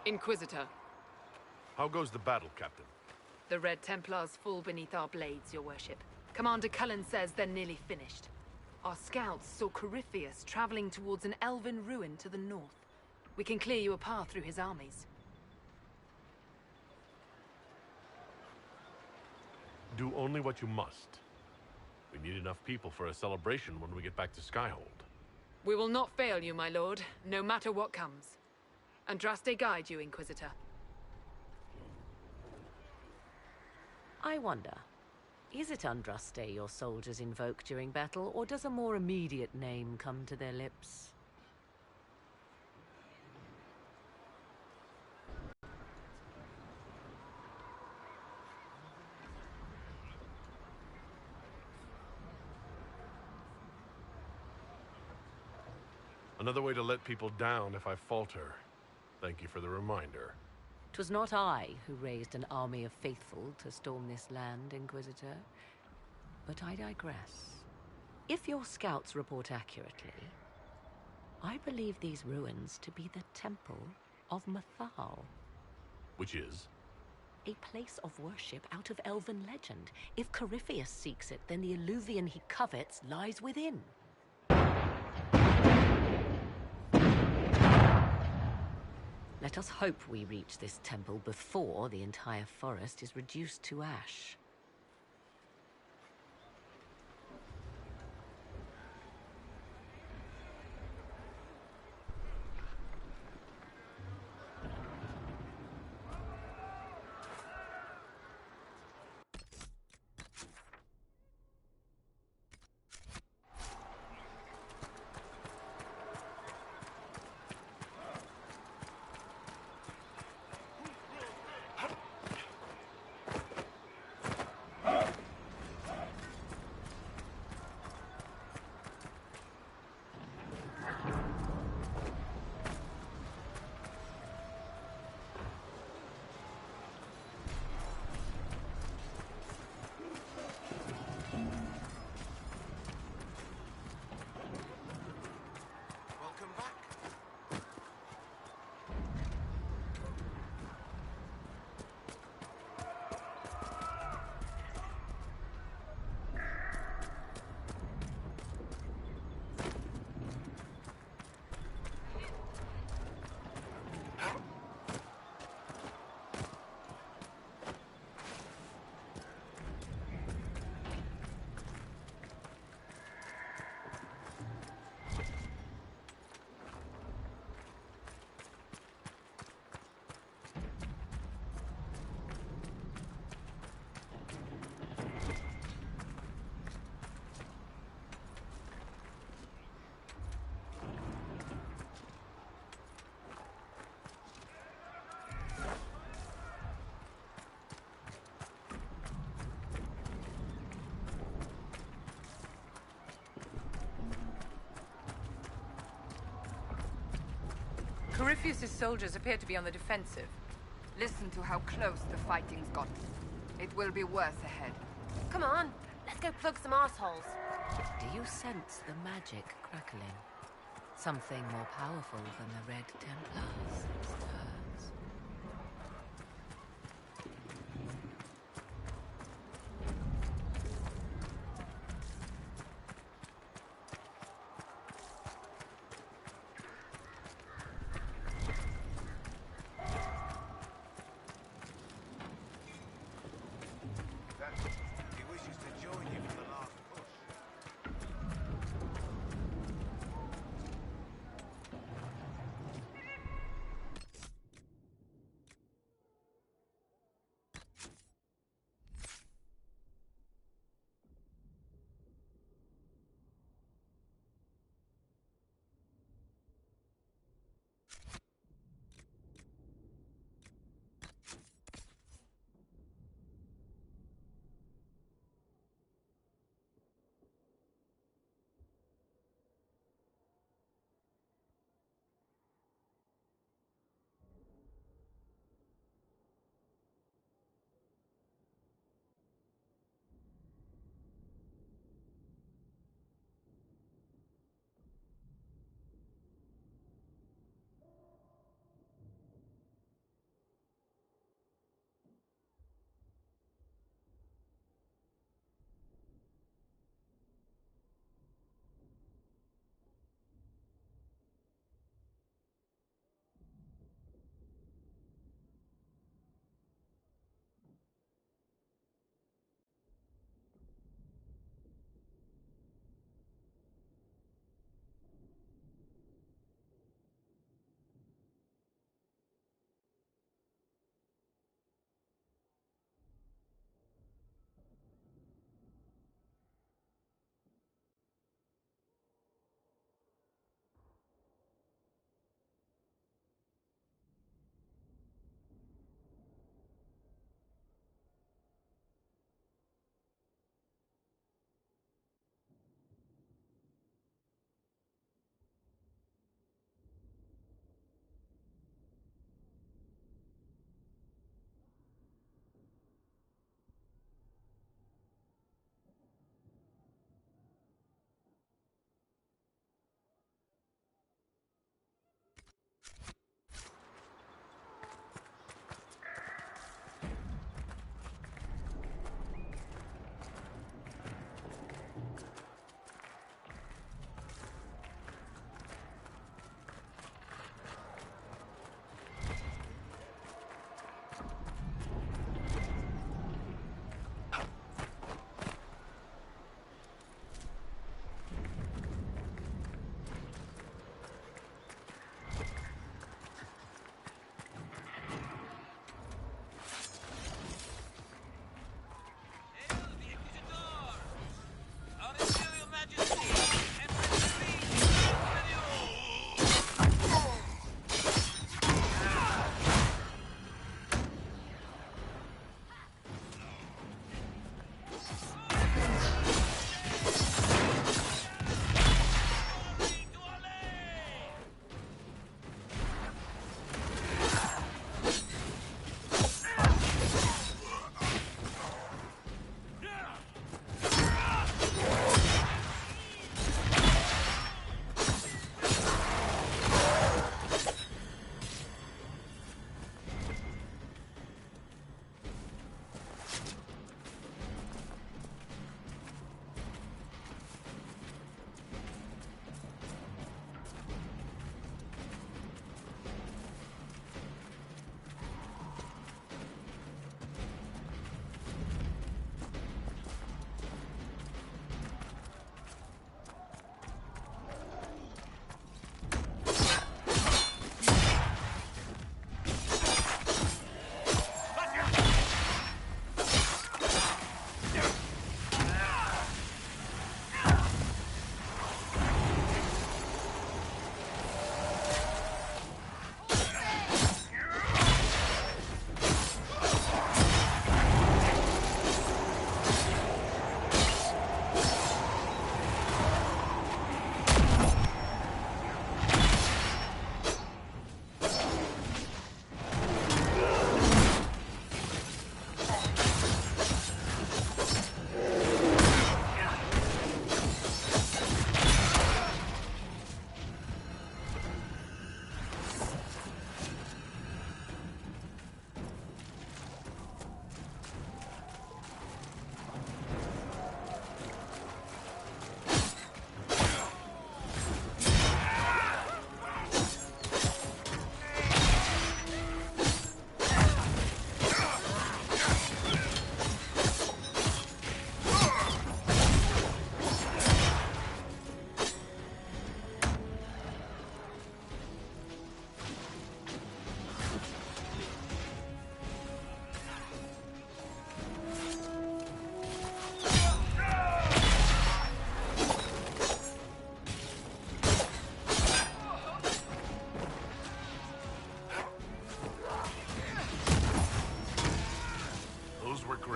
Inquisitor. How goes the battle, Captain? The Red Templars fall beneath our blades, your worship. Commander Cullen says they're nearly finished. Our scouts saw Corypheus traveling towards an elven ruin to the north. We can clear you a path through his armies. Do only what you must. We need enough people for a celebration when we get back to Skyhold. We will not fail you, my lord, no matter what comes. Andraste guide you, Inquisitor. I wonder, is it Andraste your soldiers invoke during battle, or does a more immediate name come to their lips? Another way to let people down if I falter. Thank you for the reminder. 'Twas not I who raised an army of faithful to storm this land, Inquisitor. But I digress. If your scouts report accurately, I believe these ruins to be the Temple of Mathal. Which is? A place of worship out of elven legend. If Corypheus seeks it, then the Illuvian he covets lies within. Let us hope we reach this temple before the entire forest is reduced to ash. Corypheus' soldiers appear to be on the defensive. Listen to how close the fighting's gotten. It will be worse ahead. Come on, let's go plug some arseholes. Do you sense the magic crackling? Something more powerful than the Red Templars stirs. He wishes to join you for the last push.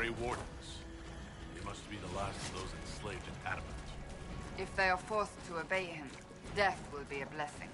Grey Wardens. They must be the last of those enslaved in Adamant. If they are forced to obey him, death will be a blessing.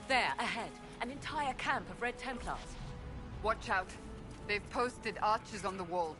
There, ahead. An entire camp of Red Templars. Watch out. They've posted archers on the wall.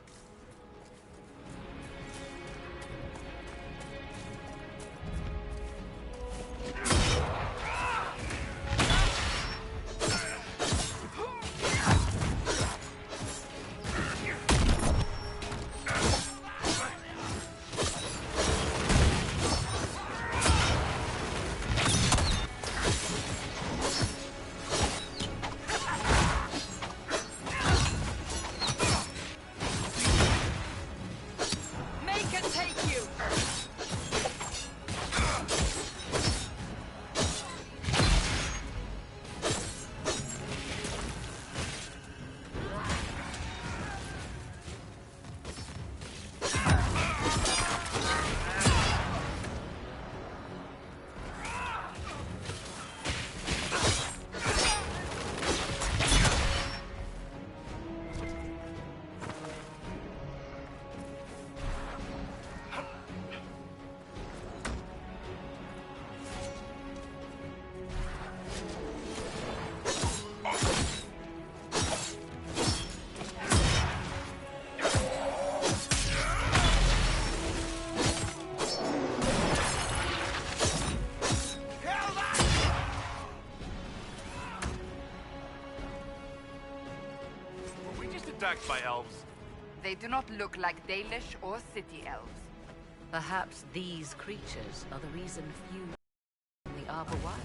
Attacked by elves. They do not look like Dalish or city elves. Perhaps these creatures are the reason few in the Arbor Wilds.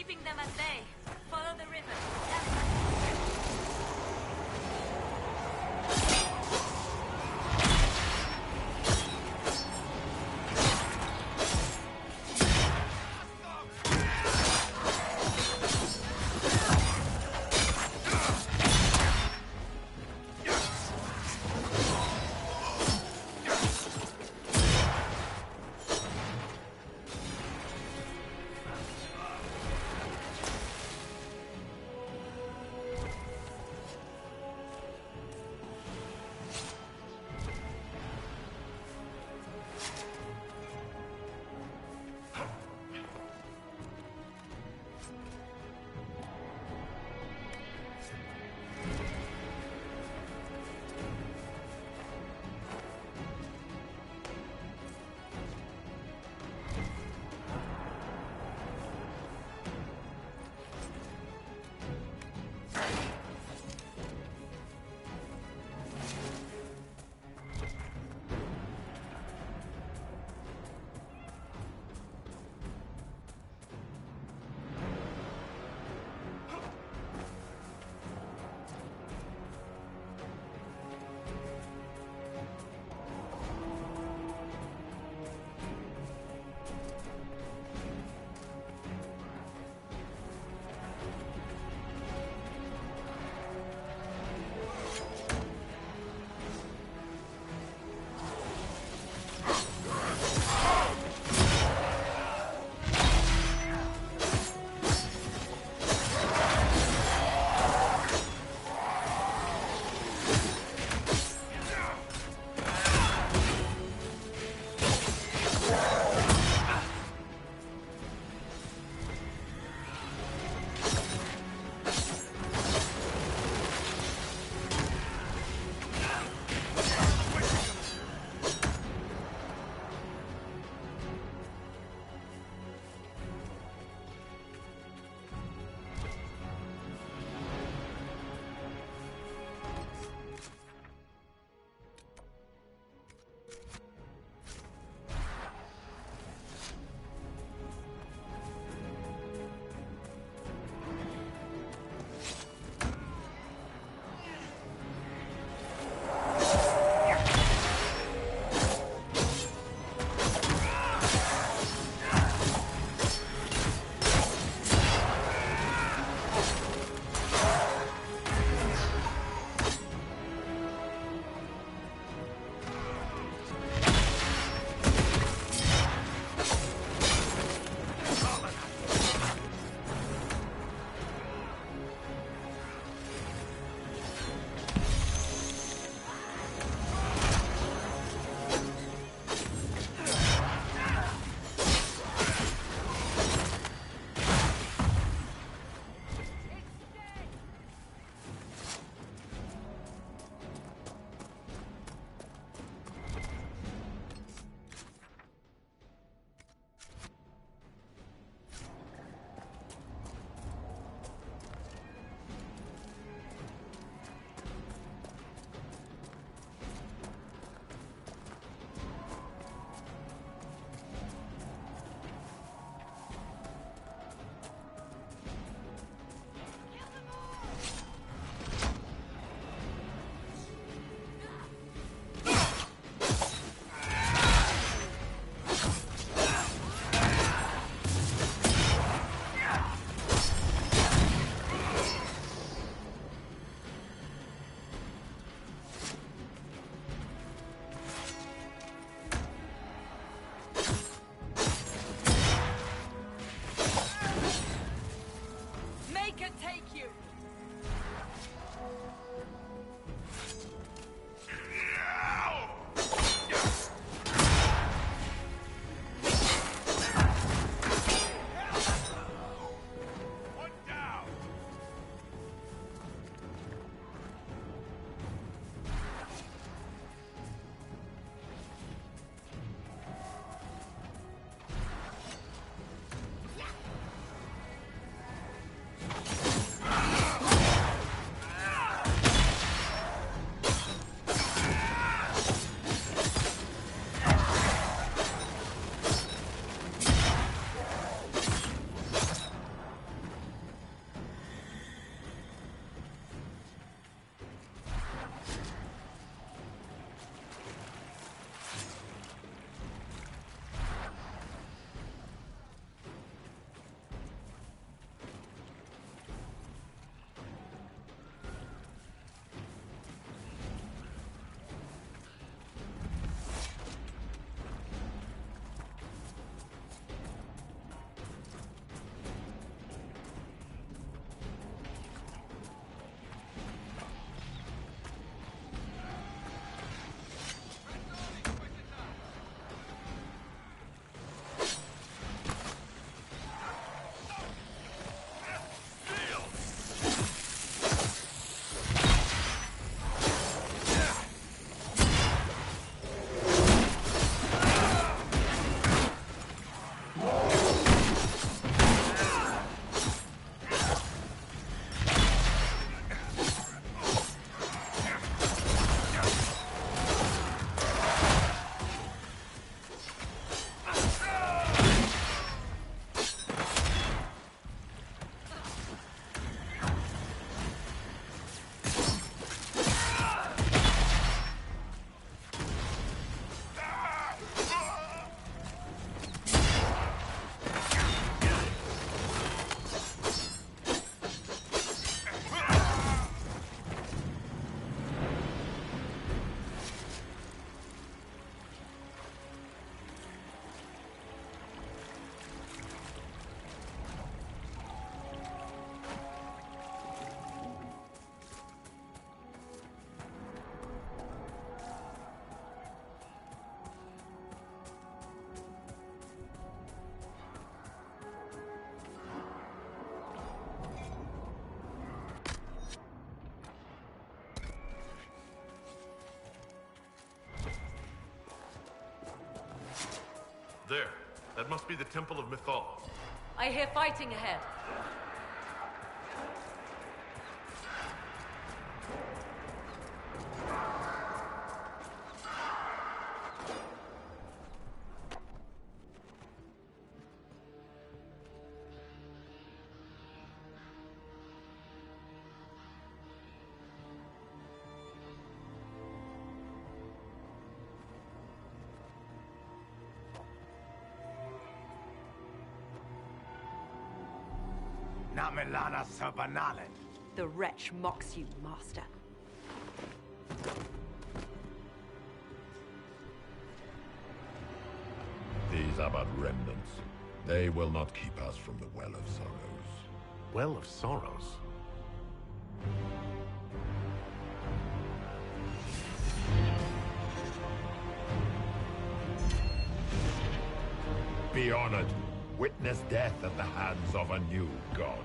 keeping them at bay. Follow the river. That must be the Temple of Mythal. I hear fighting ahead. Namelana Sabanalen. The wretch mocks you, master. These are but remnants. They will not keep us from the Well of Sorrows. Well of Sorrows? Be honored. Witness death at the hands of a new god.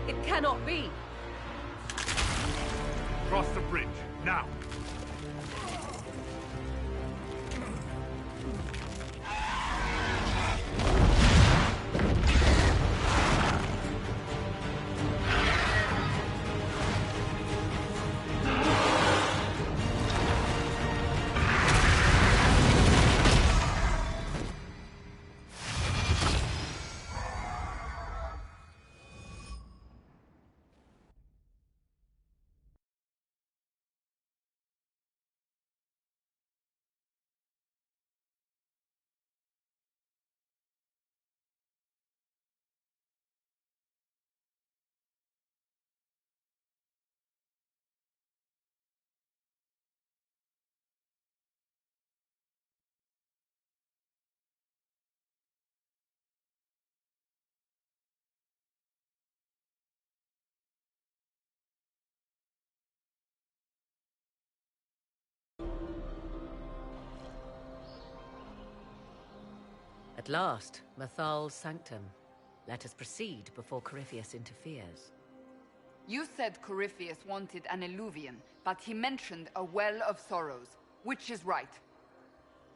It cannot be! Cross the bridge, now! At last, Mythal's sanctum. Let us proceed before Corypheus interferes. You said Corypheus wanted an eluvian, but he mentioned a Well of Sorrows. Which is right?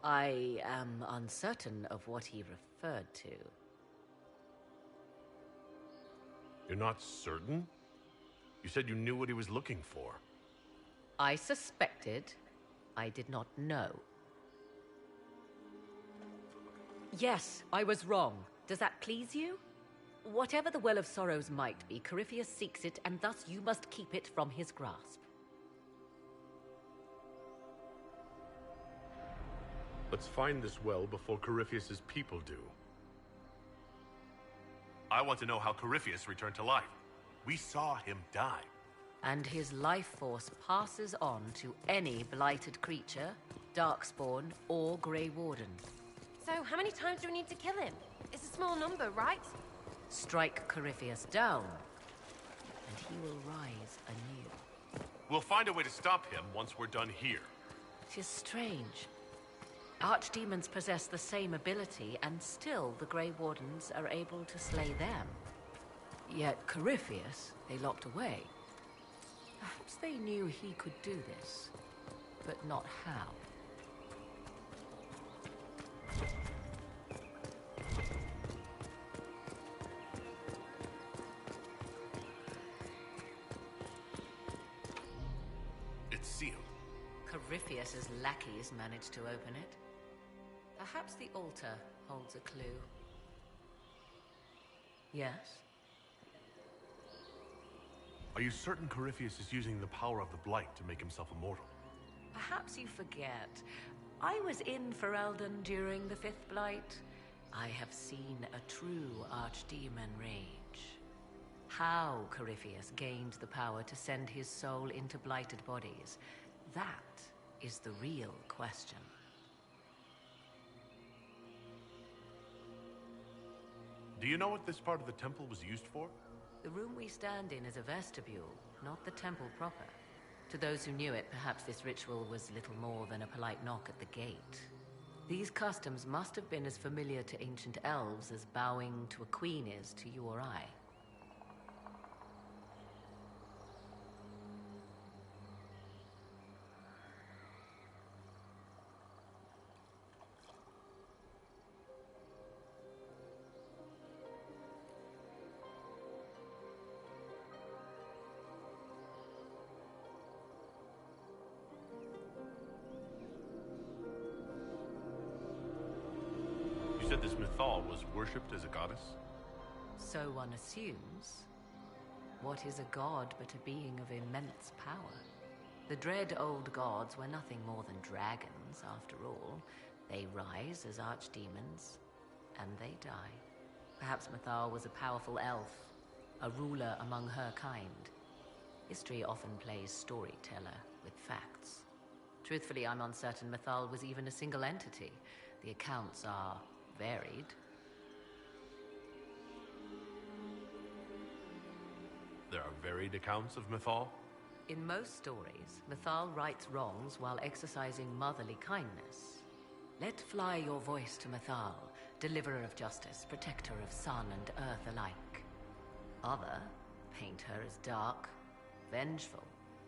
I am uncertain of what he referred to. You're not certain? You said you knew what he was looking for. I suspected. I did not know. Yes, I was wrong. Does that please you? Whatever the Well of Sorrows might be, Corypheus seeks it, and thus you must keep it from his grasp. Let's find this well before Corypheus's people do. I want to know how Corypheus returned to life. We saw him die. And his life force passes on to any blighted creature, Darkspawn, or Grey Warden. So, how many times do we need to kill him? It's a small number, right? Strike Corypheus down, and he will rise anew. We'll find a way to stop him once we're done here. 'Tis strange. Archdemons possess the same ability, and still the Grey Wardens are able to slay them. Yet Corypheus, they locked away. Perhaps they knew he could do this, but not how. It's sealed. Corypheus's lackeys managed to open it. Perhaps the altar holds a clue. Yes? Are you certain Corypheus is using the power of the Blight to make himself immortal? Perhaps you forget. I was in Ferelden during the Fifth Blight. I have seen a true archdemon rage. How Corypheus gained the power to send his soul into blighted bodies, that is the real question. Do you know what this part of the temple was used for? The room we stand in is a vestibule, not the temple proper. To those who knew it, perhaps this ritual was little more than a polite knock at the gate. These customs must have been as familiar to ancient elves as bowing to a queen is to you or I. You said this Mythal was worshipped as a goddess? So one assumes. What is a god but a being of immense power? The dread old gods were nothing more than dragons, after all. They rise as archdemons, and they die. Perhaps Mythal was a powerful elf, a ruler among her kind. History often plays storyteller with facts. Truthfully, I'm uncertain Mythal was even a single entity. The accounts are varied. There are varied accounts of Mythal? In most stories, Mythal rights wrongs while exercising motherly kindness. Let fly your voice to Mythal, deliverer of justice, protector of sun and earth alike. Other paint her as dark, vengeful.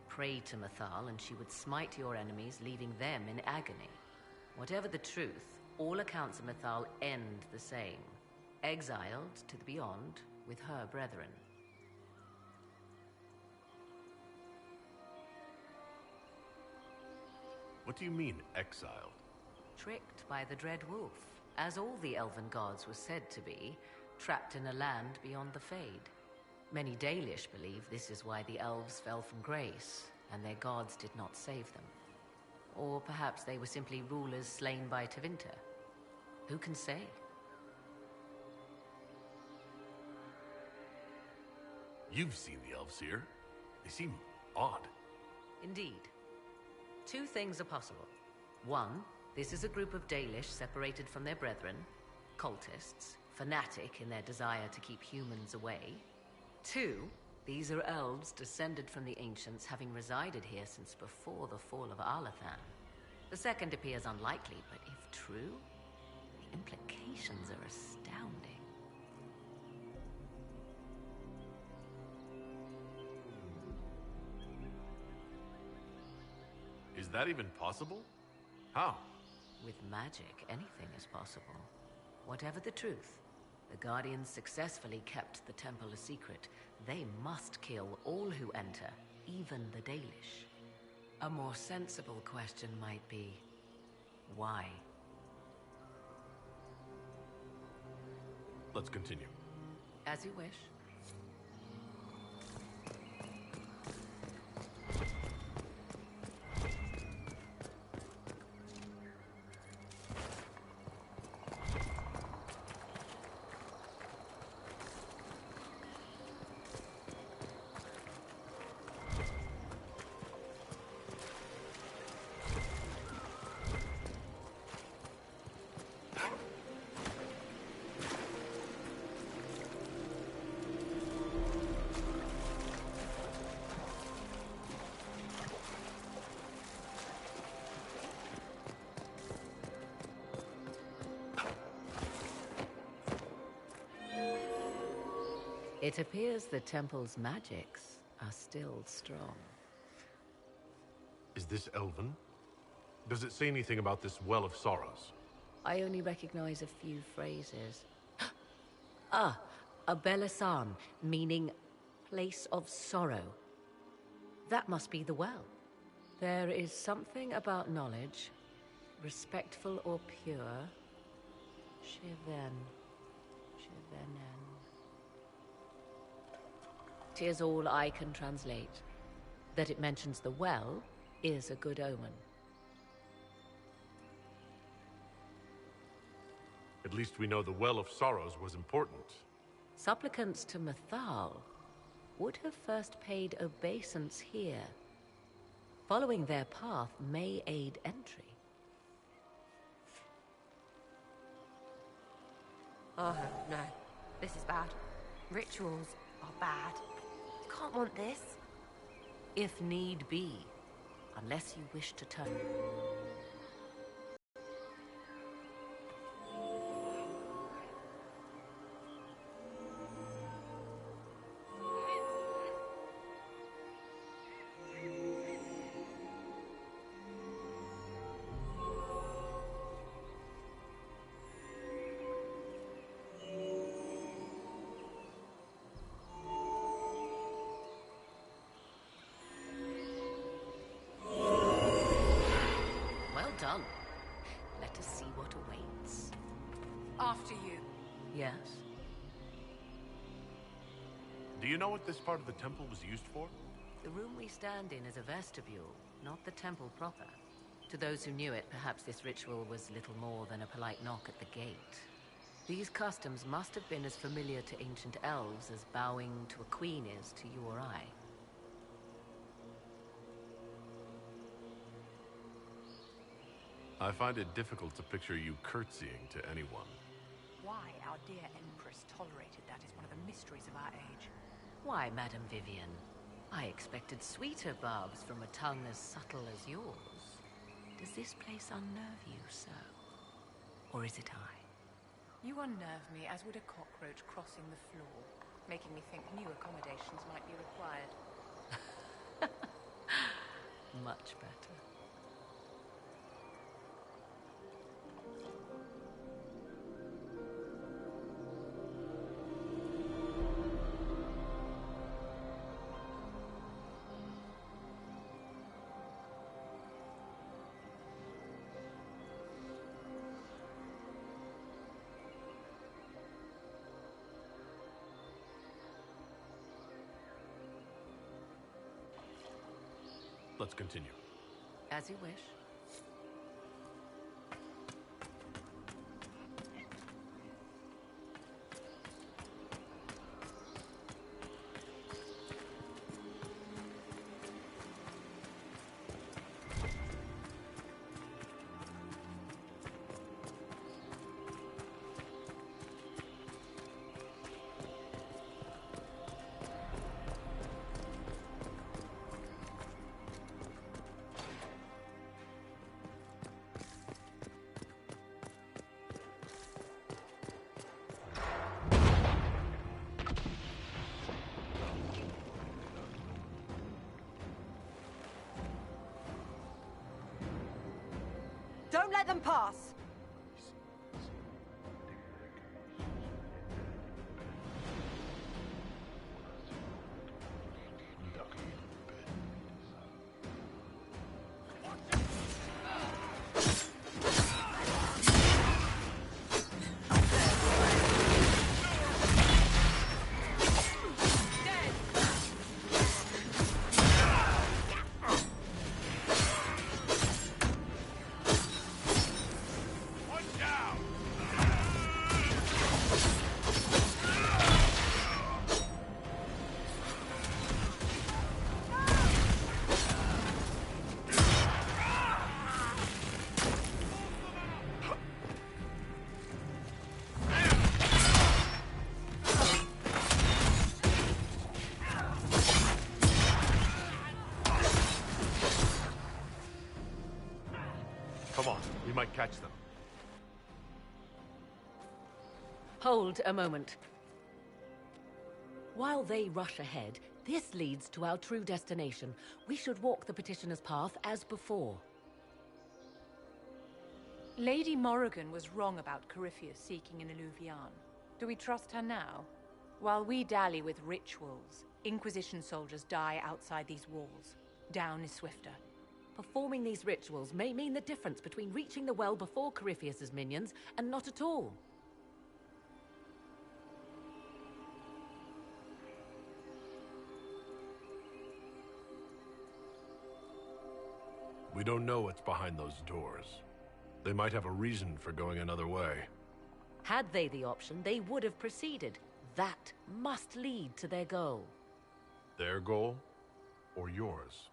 Pray to Mythal and she would smite your enemies, leaving them in agony. Whatever the truth, all accounts of Mythal end the same. Exiled to the beyond with her brethren. What do you mean, exiled? Tricked by the Dread Wolf, as all the elven gods were said to be, trapped in a land beyond the Fade. Many Dalish believe this is why the elves fell from grace, and their gods did not save them. Or perhaps they were simply rulers slain by Tevinter. Who can say? You've seen the elves here. They seem odd. Indeed. Two things are possible. One, this is a group of Dalish separated from their brethren, cultists, fanatic in their desire to keep humans away. Two, these are elves descended from the ancients, having resided here since before the fall of Arlathan. The second appears unlikely, but if true, the implications are astounding. Is that even possible? How? With magic, anything is possible. Whatever the truth, the Guardians successfully kept the temple a secret. They must kill all who enter, even the Dalish. A more sensible question might be, why? Let's continue. As you wish. It appears the temple's magics are still strong. Is this Elven? Does it say anything about this Well of Sorrows? I only recognize a few phrases. Ah, a Belasan, meaning place of sorrow. That must be the well. There is something about knowledge, respectful or pure, Shiven. Shivenen. 'Tis all I can translate. That it mentions the well is a good omen. At least we know the Well of Sorrows was important. Supplicants to Mathal would have first paid obeisance here. Following their path may aid entry. Oh, no. This is bad. Rituals are bad. You can't want this. If need be, unless you wish to turn. Done. Let us see what awaits. After you. Yes? Do you know what this part of the temple was used for? The room we stand in is a vestibule, not the temple proper. To those who knew it, perhaps this ritual was little more than a polite knock at the gate. These customs must have been as familiar to ancient elves as bowing to a queen is to you or I. I find it difficult to picture you curtsying to anyone. Why our dear Empress tolerated that is one of the mysteries of our age. Why, Madame Vivian? I expected sweeter barbs from a tongue as subtle as yours. Does this place unnerve you so? Or is it I? You unnerve me as would a cockroach crossing the floor, making me think new accommodations might be required. Much better. Let's continue. As you wish. Don't let them pass! Come on, we might catch them. Hold a moment. While they rush ahead, this leads to our true destination. We should walk the petitioner's path as before. Lady Morrigan was wrong about Corypheus seeking an Eluvian. Do we trust her now? While we dally with rituals, Inquisition soldiers die outside these walls. Down is swifter. Performing these rituals may mean the difference between reaching the well before Corypheus's minions and not at all. We don't know what's behind those doors. They might have a reason for going another way. Had they the option, they would have proceeded. That must lead to their goal. Their goal, or yours?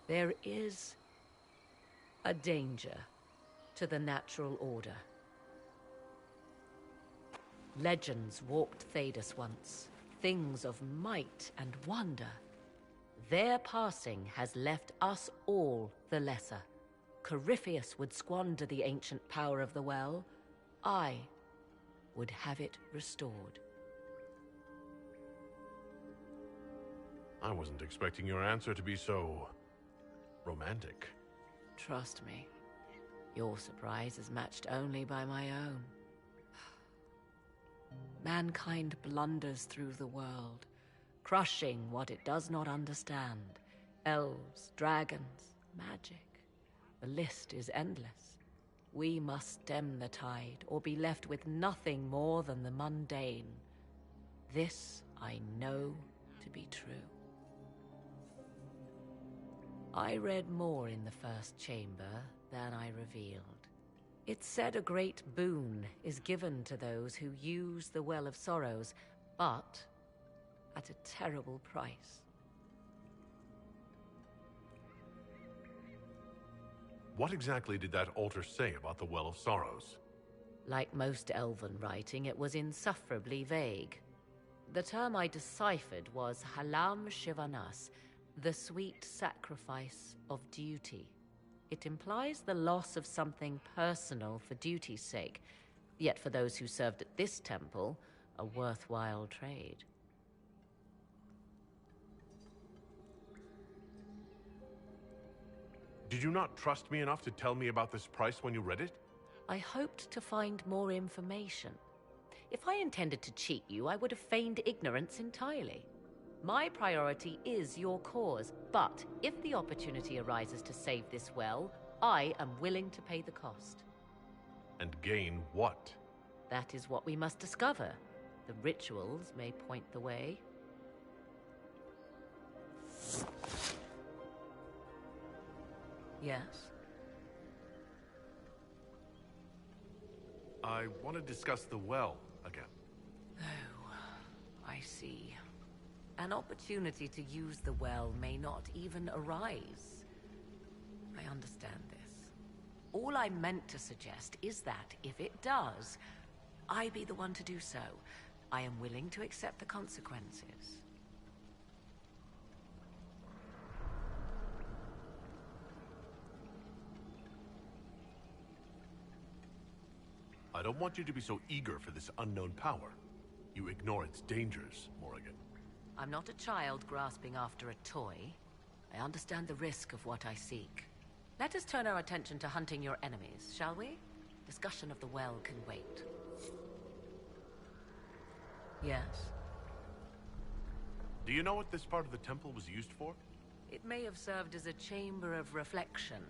There is a danger to the natural order. Legends walked Thedas once, things of might and wonder. Their passing has left us all the lesser. Corypheus would squander the ancient power of the well. I would have it restored. I wasn't expecting your answer to be so romantic. Trust me, your surprise is matched only by my own. Mankind blunders through the world, crushing what it does not understand. Elves, dragons, magic. The list is endless. We must stem the tide, or be left with nothing more than the mundane. This I know to be true. I read more in the first chamber than I revealed. It said a great boon is given to those who use the Well of Sorrows, but at a terrible price. What exactly did that altar say about the Well of Sorrows? Like most elven writing, it was insufferably vague. The term I deciphered was Halam Shivanas, the sweet sacrifice of duty. It implies the loss of something personal for duty's sake, yet for those who served at this temple, a worthwhile trade. Did you not trust me enough to tell me about this price when you read it? I hoped to find more information. If I intended to cheat you, I would have feigned ignorance entirely. My priority is your cause, but if the opportunity arises to save this well, I am willing to pay the cost. And gain what? That is what we must discover. The rituals may point the way. Yes? I want to discuss the well again. Oh, I see. An opportunity to use the well may not even arise. I understand this. All I meant to suggest is that, if it does, I be the one to do so. I am willing to accept the consequences. I don't want you to be so eager for this unknown power. You ignore its dangers, Morrigan. I'm not a child grasping after a toy. I understand the risk of what I seek. Let us turn our attention to hunting your enemies, shall we? Discussion of the well can wait. Yes? Do you know what this part of the temple was used for? It may have served as a chamber of reflection,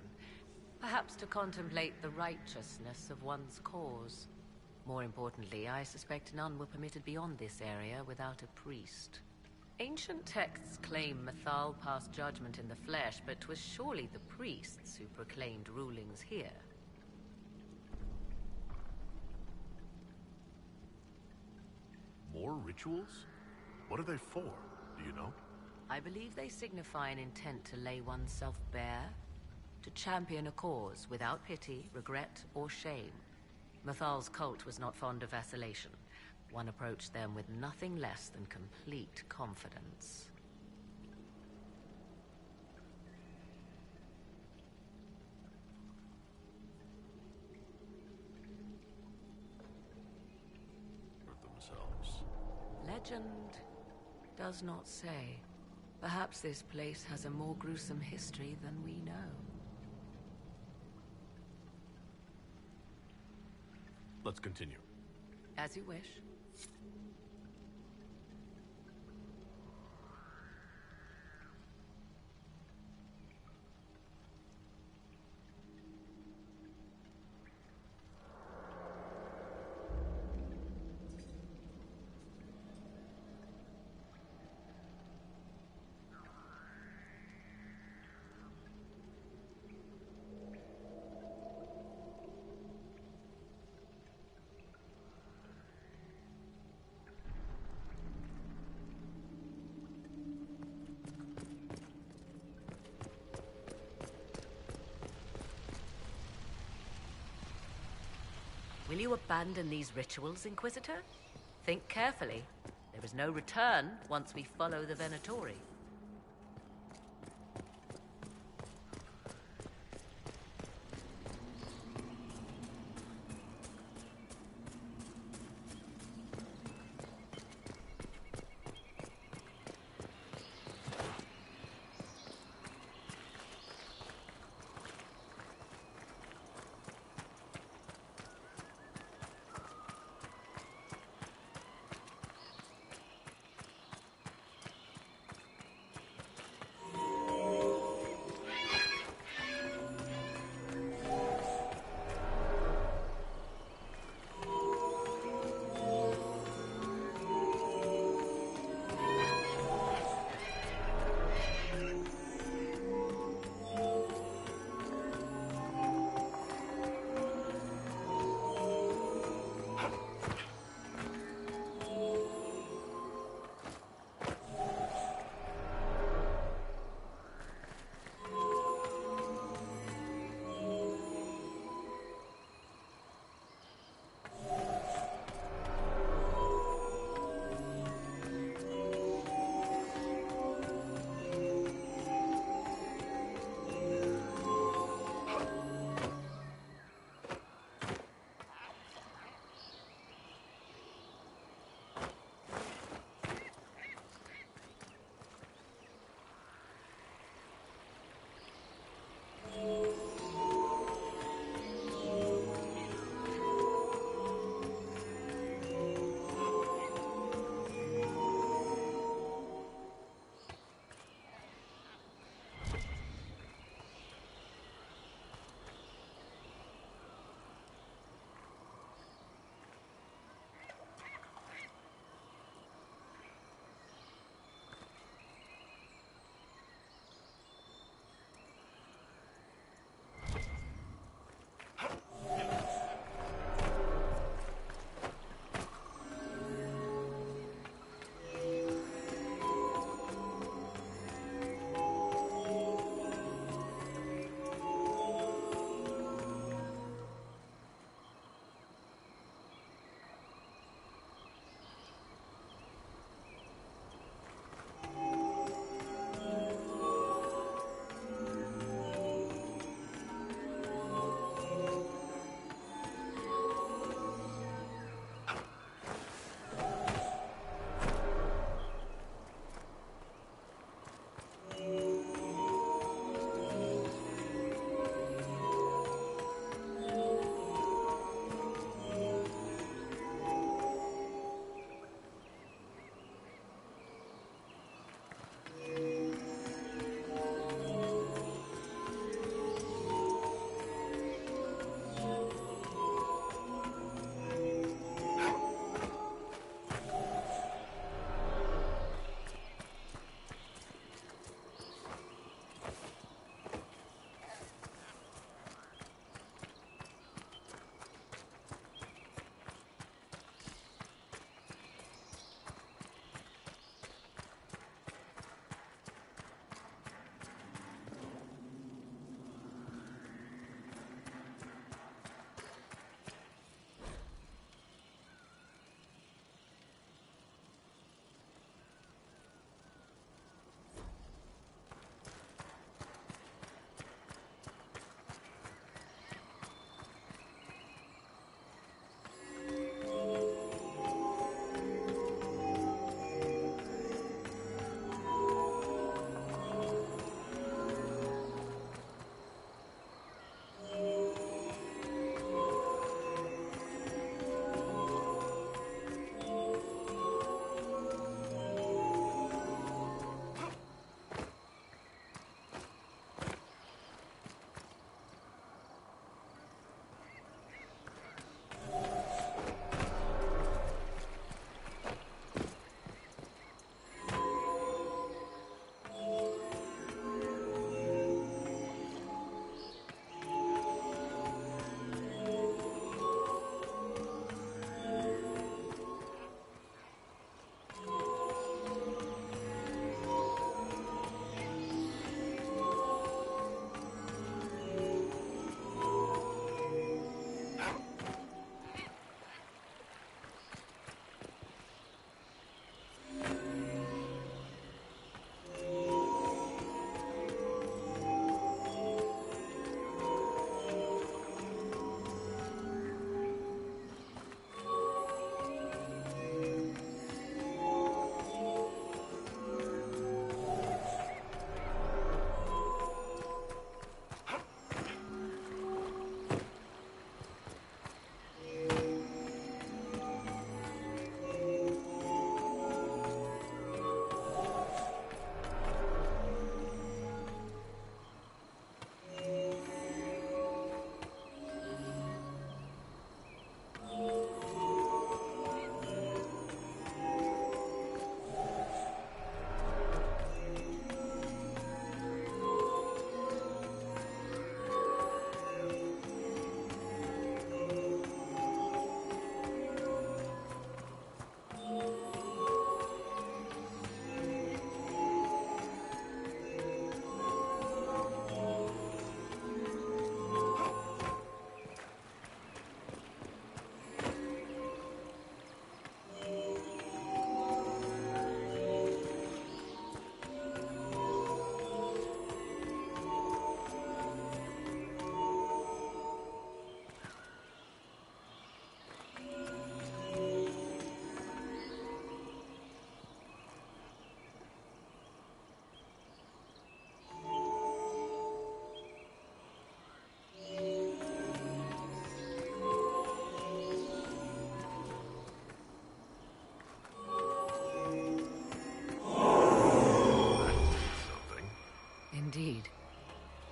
perhaps to contemplate the righteousness of one's cause. More importantly, I suspect none were permitted beyond this area without a priest. Ancient texts claim Mythal passed judgment in the flesh, but 'twas surely the priests who proclaimed rulings here. More rituals? What are they for? Do you know? I believe they signify an intent to lay oneself bare, to champion a cause without pity, regret, or shame. Mythal's cult was not fond of vacillation. One approached them with nothing less than complete confidence. Hurt themselves. Legend does not say. Perhaps this place has a more gruesome history than we know. Let's continue. As you wish. Will you abandon these rituals, Inquisitor? Think carefully. There is no return once we follow the Venatori.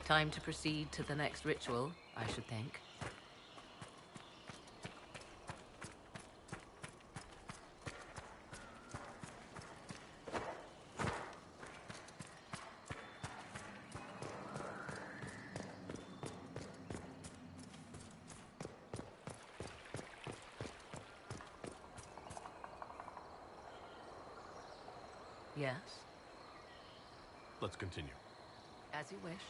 Time to proceed to the next ritual, I should think. Yes, Let's continue. as you wish.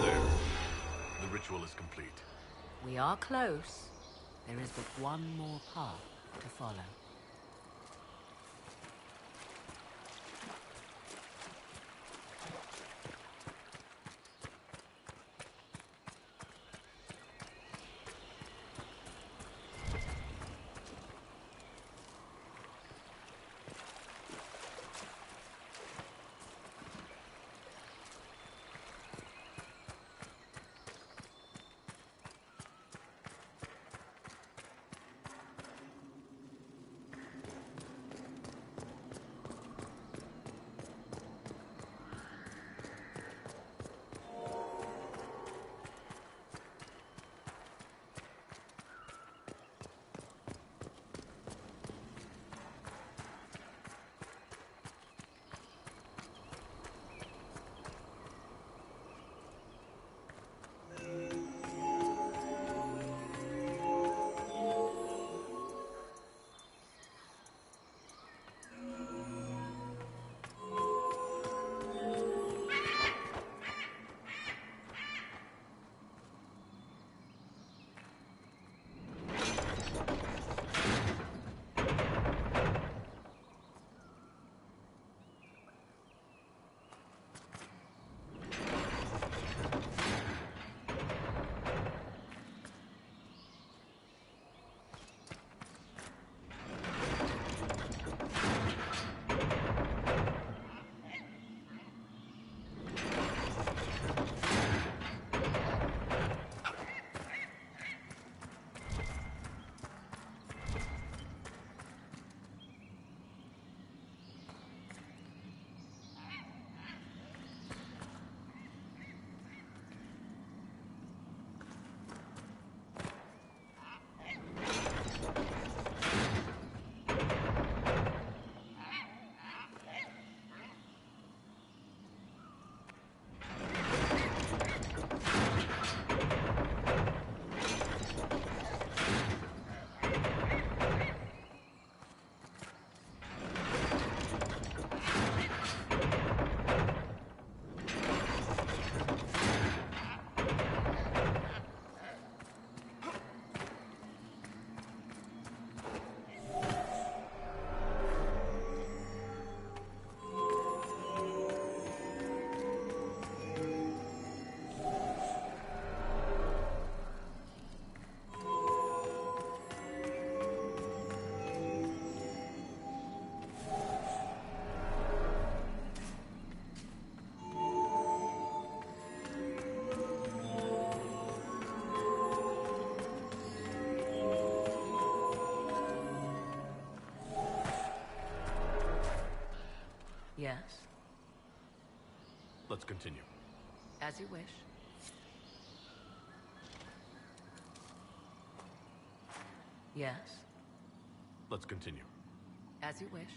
There. The ritual is complete. We are close. There is but one more path to follow. Yes, Let's continue. as you wish. Yes, Let's continue. as you wish.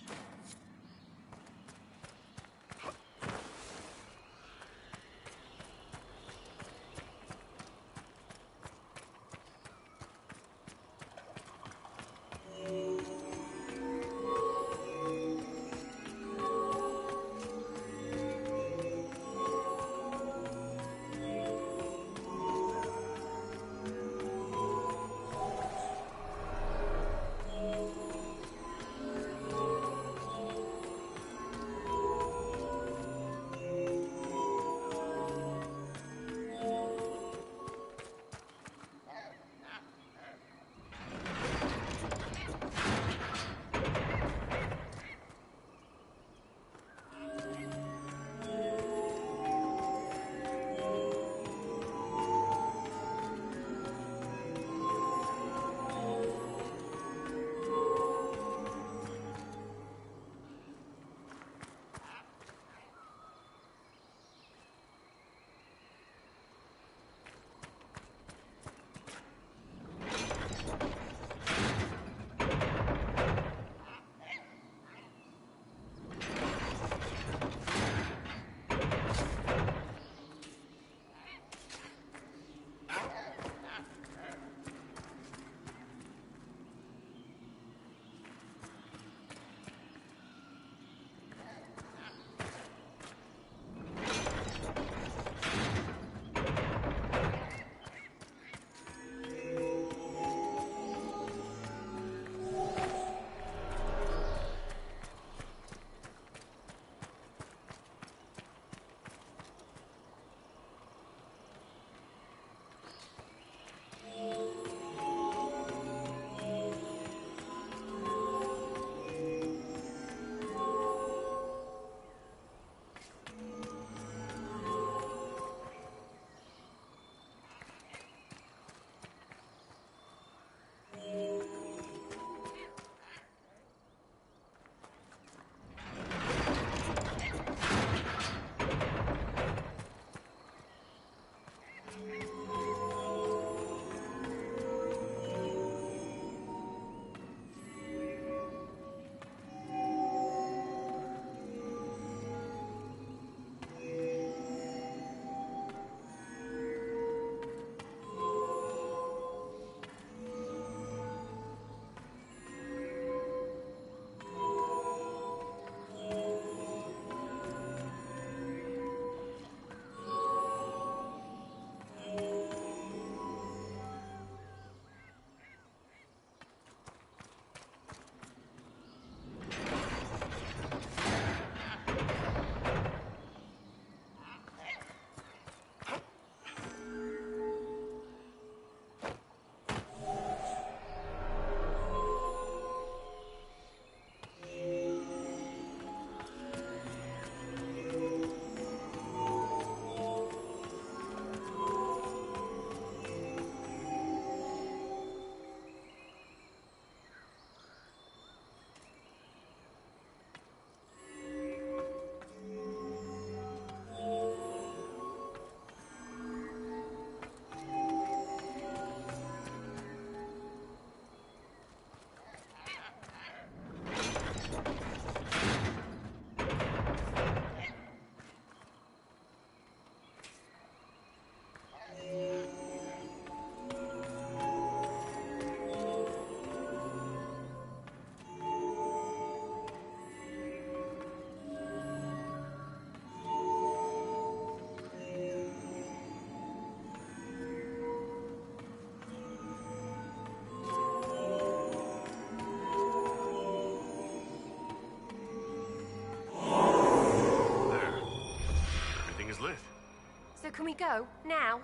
So can we go? Now?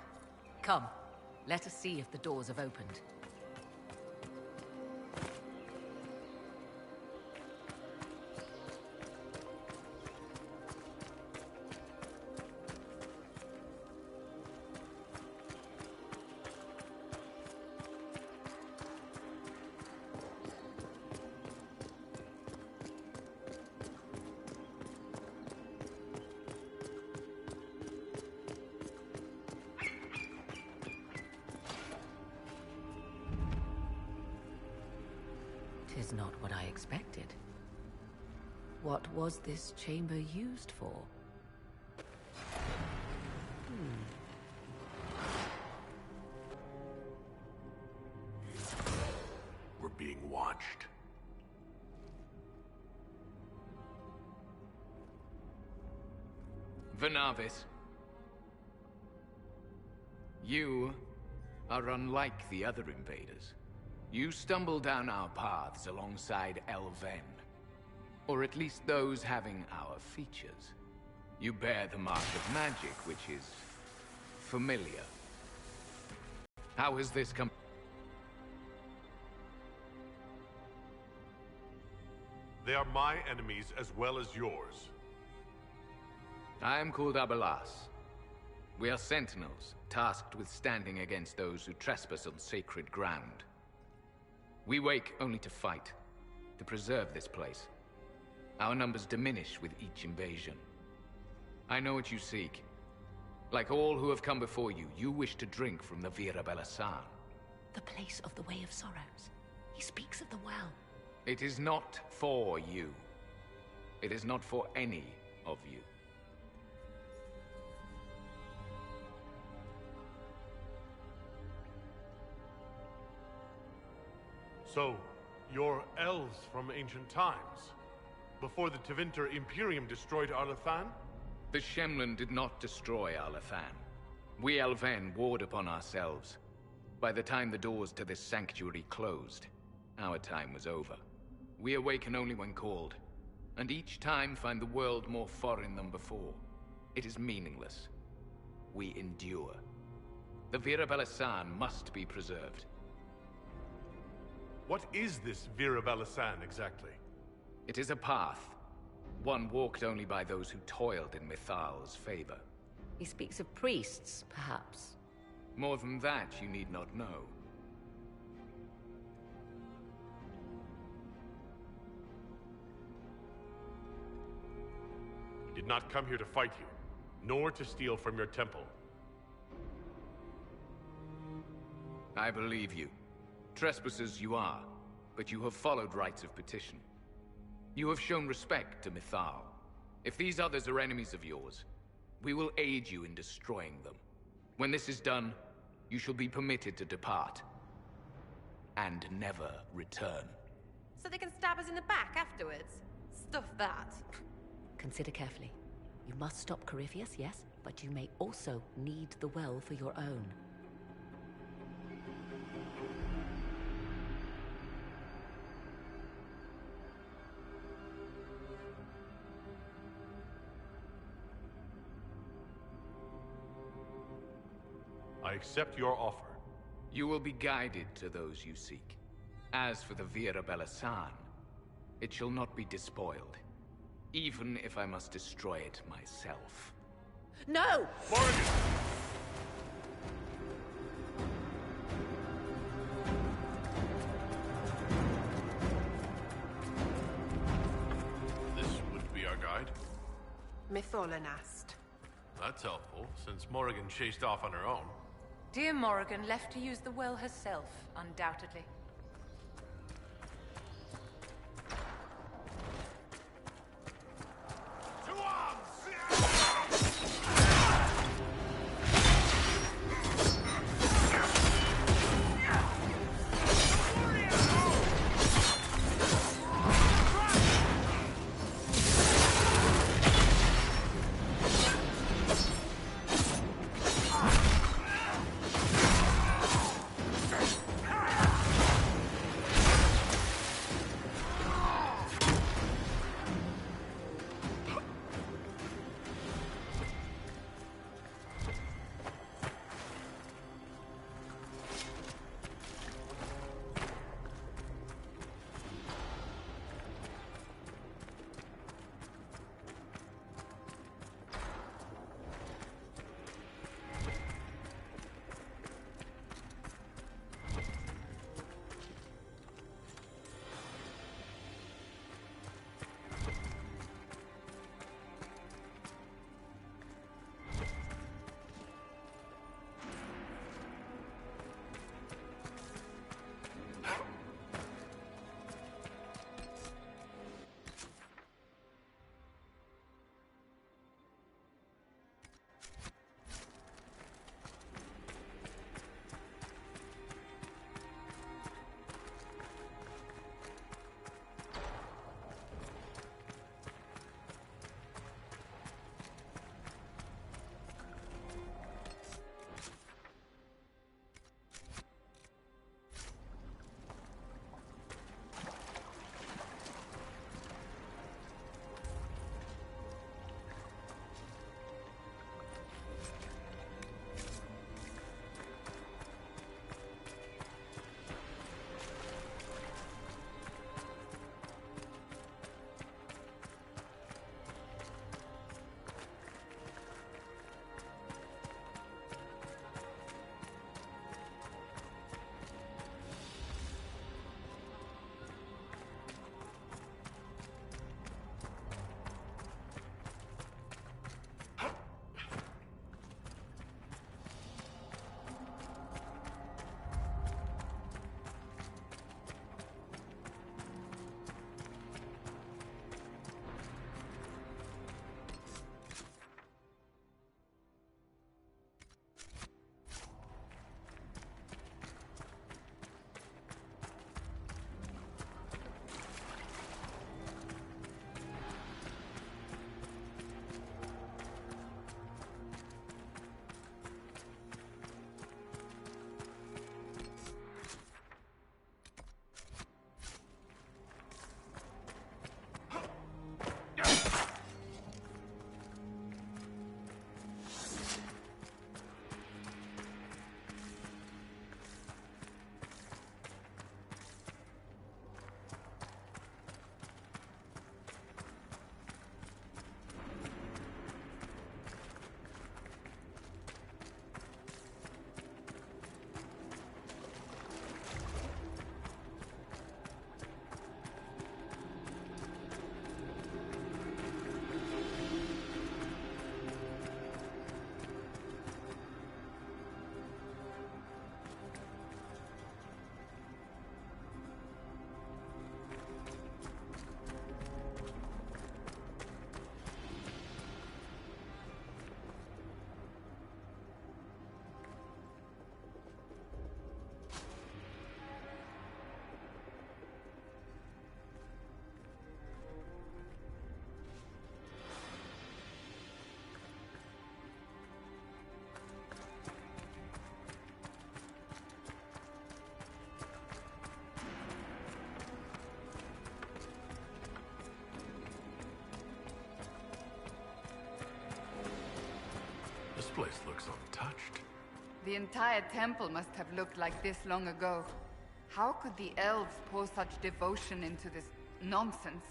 Come, let us see if the doors have opened. Tis not what I expected. What was this chamber used for? We're being watched. Venavis. You are unlike the other invaders. You stumble down our paths alongside Elven. Or at least those having our features. You bear the mark of magic, which is familiar. How has this come? They are my enemies as well as yours. I am called Abelas. We are sentinels, tasked with standing against those who trespass on sacred ground. We wake only to fight, to preserve this place. Our numbers diminish with each invasion. I know what you seek. Like all who have come before you, you wish to drink from the Vira Belasan. The place of the Way of Sorrows. He speaks of the well. It is not for you. It is not for any of you. So, you're elves from ancient times? Before the Tevinter Imperium destroyed Arlathan? The Shemlin did not destroy Arlathan. We Elven warred upon ourselves. By the time the doors to this sanctuary closed, our time was over. We awaken only when called, and each time find the world more foreign than before. It is meaningless. We endure. The Vira Belasan must be preserved. What is this Vira Belasan exactly? It is a path, one walked only by those who toiled in Mithal's favor. He speaks of priests, perhaps. More than that, you need not know. We did not come here to fight you, nor to steal from your temple. I believe you. Trespassers you are, but you have followed rites of petition. You have shown respect to Mithal. If these others are enemies of yours, we will aid you in destroying them. When this is done, you shall be permitted to depart. And never return. So they can stab us in the back afterwards? Stuff that. Consider carefully. You must stop Corypheus, yes, but you may also need the well for your own. I accept your offer. You will be guided to those you seek. As for the Vira Belasan, it shall not be despoiled, even if I must destroy it myself. No! Morgan! This would be our guide. Mytholanast. That's helpful, since Morrigan chased off on her own. Dear Morrigan left to use the well herself, undoubtedly. This place looks untouched. The entire temple must have looked like this long ago. How could the elves pour such devotion into this nonsense?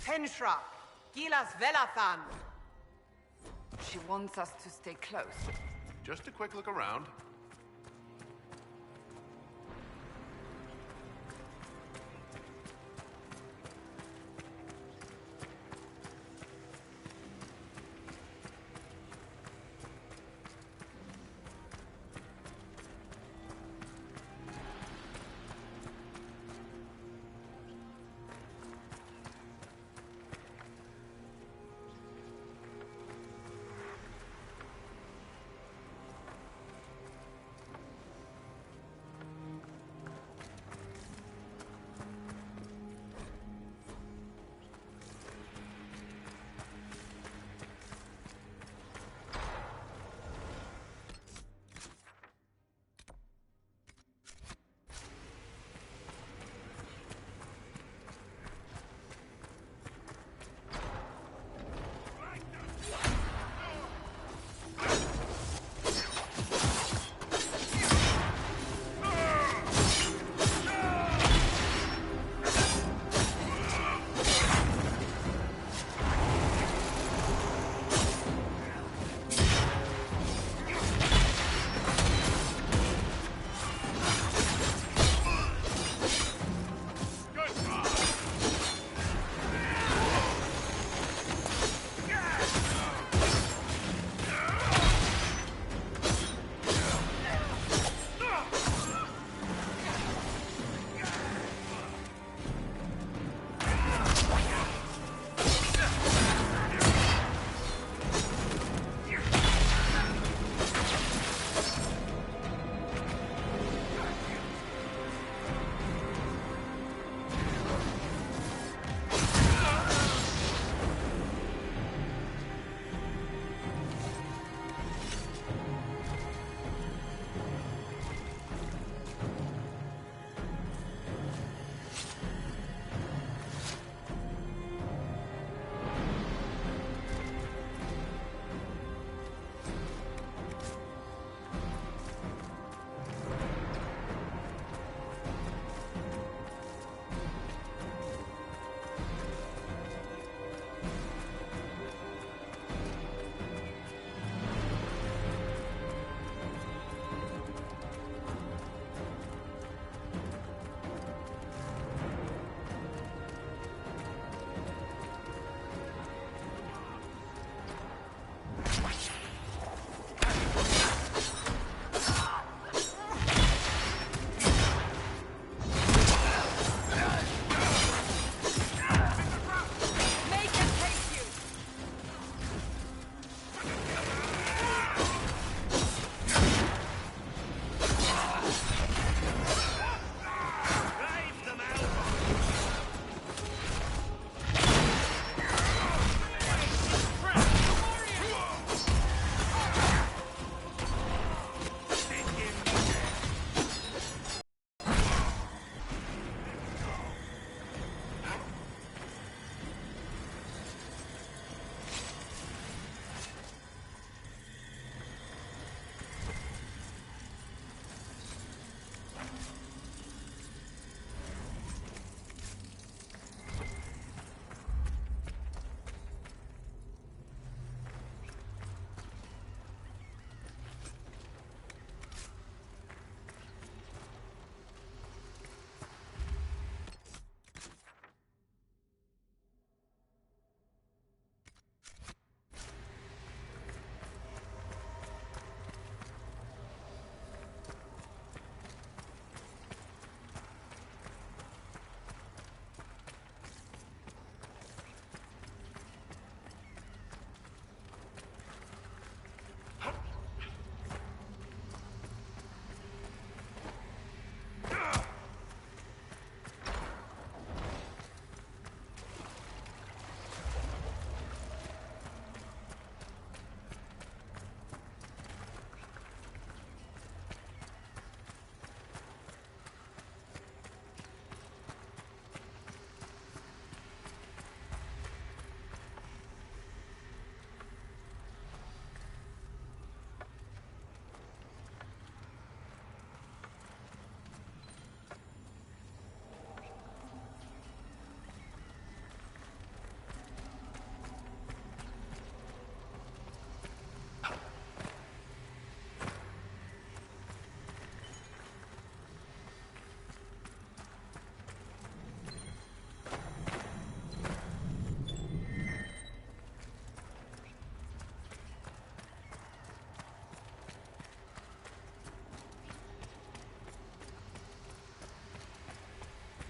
Tenshra! Gilas Velathan! She wants us to stay close. Just a quick look around.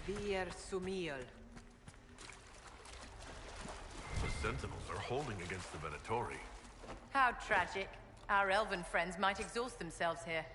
Vier Sumiel. The Sentinels are holding against the Venatori. How tragic. Our elven friends might exhaust themselves here.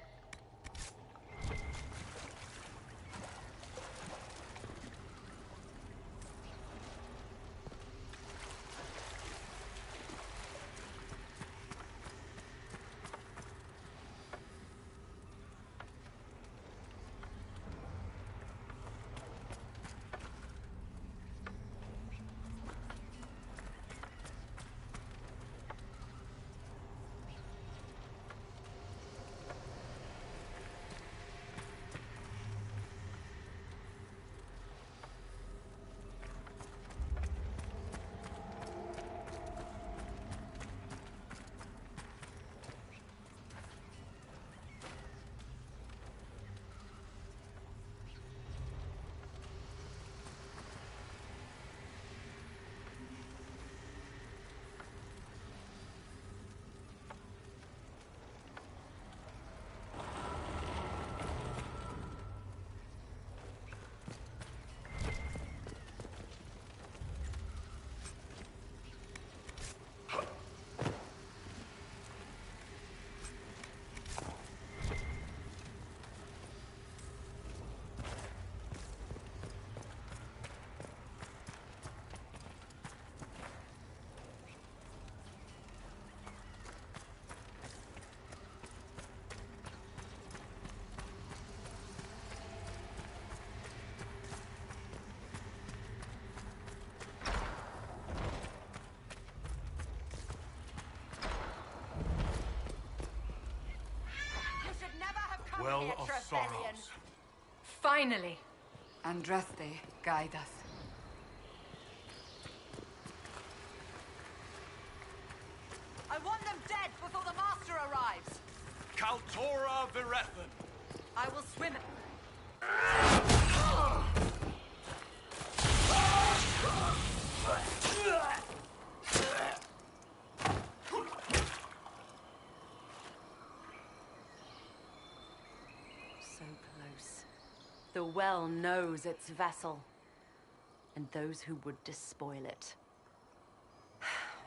Well of Sorrows. Finally! Andraste, guide us. I want them dead before the Master arrives! Kaltora Virethan. I will swim it. So close. The well knows its vessel, and those who would despoil it.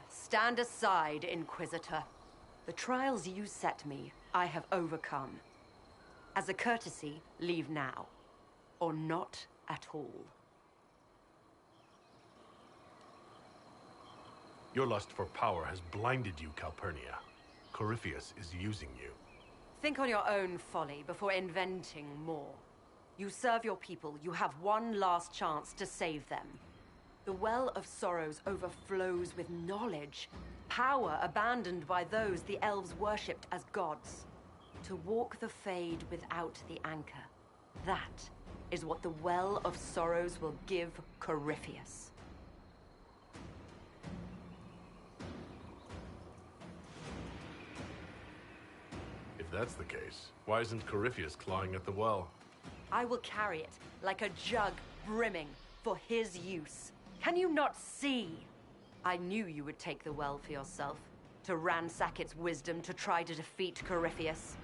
Stand aside, Inquisitor. The trials you set me, I have overcome. As a courtesy, leave now. Or not at all. Your lust for power has blinded you, Calpurnia. Corypheus is using you. Think on your own folly before inventing more. You serve your people, you have one last chance to save them. The Well of Sorrows overflows with knowledge, power abandoned by those the elves worshipped as gods. To walk the Fade without the anchor. That is what the Well of Sorrows will give Corypheus. If that's the case, why isn't Corypheus clawing at the well? I will carry it like a jug brimming for his use. Can you not see? I knew you would take the well for yourself, to ransack its wisdom to try to defeat Corypheus.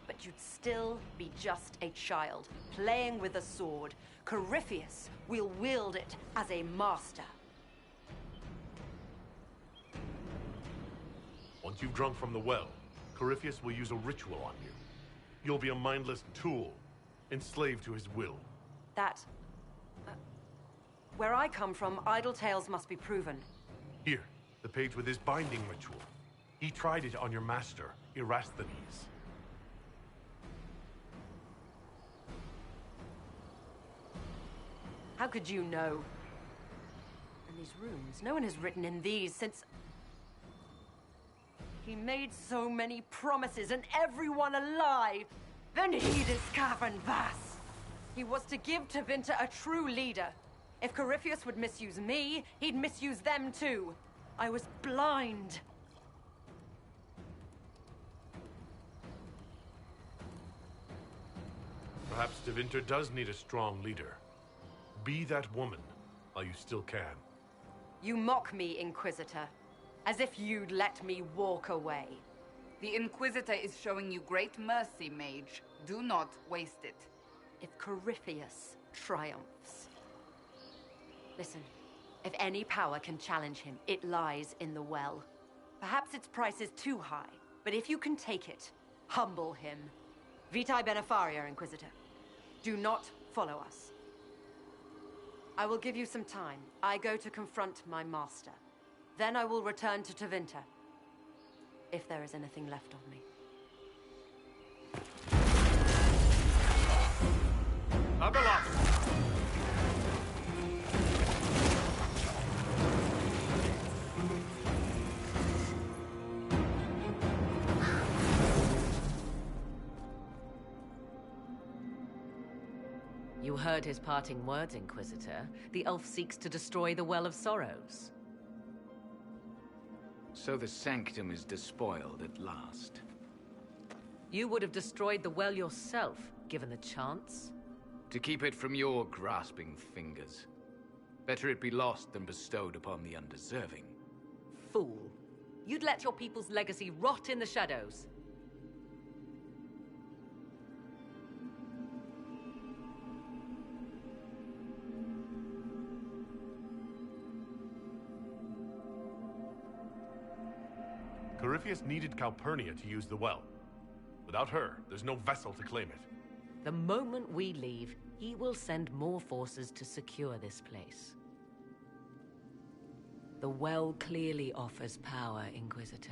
But you'd still be just a child, playing with a sword. Corypheus will wield it as a master. Once you've drunk from the well, Corypheus will use a ritual on you. You'll be a mindless tool, enslaved to his will. Where I come from, idle tales must be proven. Here, the page with his binding ritual. He tried it on your master, Erasthenes. How could you know? And these runes, no one has written in these since... He made so many promises, and everyone a lie. Then he this cavern Vass. He was to give Tevinter a true leader. If Corypheus would misuse me, he'd misuse them too. I was blind. Perhaps Tevinter does need a strong leader. Be that woman while you still can. You mock me, Inquisitor, as if you'd let me walk away. The Inquisitor is showing you great mercy, mage. Do not waste it. If Corypheus triumphs, Listen, if any power can challenge him, it lies in the well. Perhaps its price is too high, but if you can take it, humble him. Vitae Benefaria, Inquisitor. Do not follow us. I will give you some time. I go to confront my master. Then I will return to Tevinter. If there is anything left of me. Abelas! You heard his parting words, Inquisitor. The elf seeks to destroy the Well of Sorrows. So the Sanctum is despoiled at last. You would have destroyed the well yourself, given the chance. To keep it from your grasping fingers. Better it be lost than bestowed upon the undeserving. Fool. You'd let your people's legacy rot in the shadows. Corypheus needed Calpurnia to use the well. Without her, there's no vessel to claim it. The moment we leave, he will send more forces to secure this place. The well clearly offers power, Inquisitor.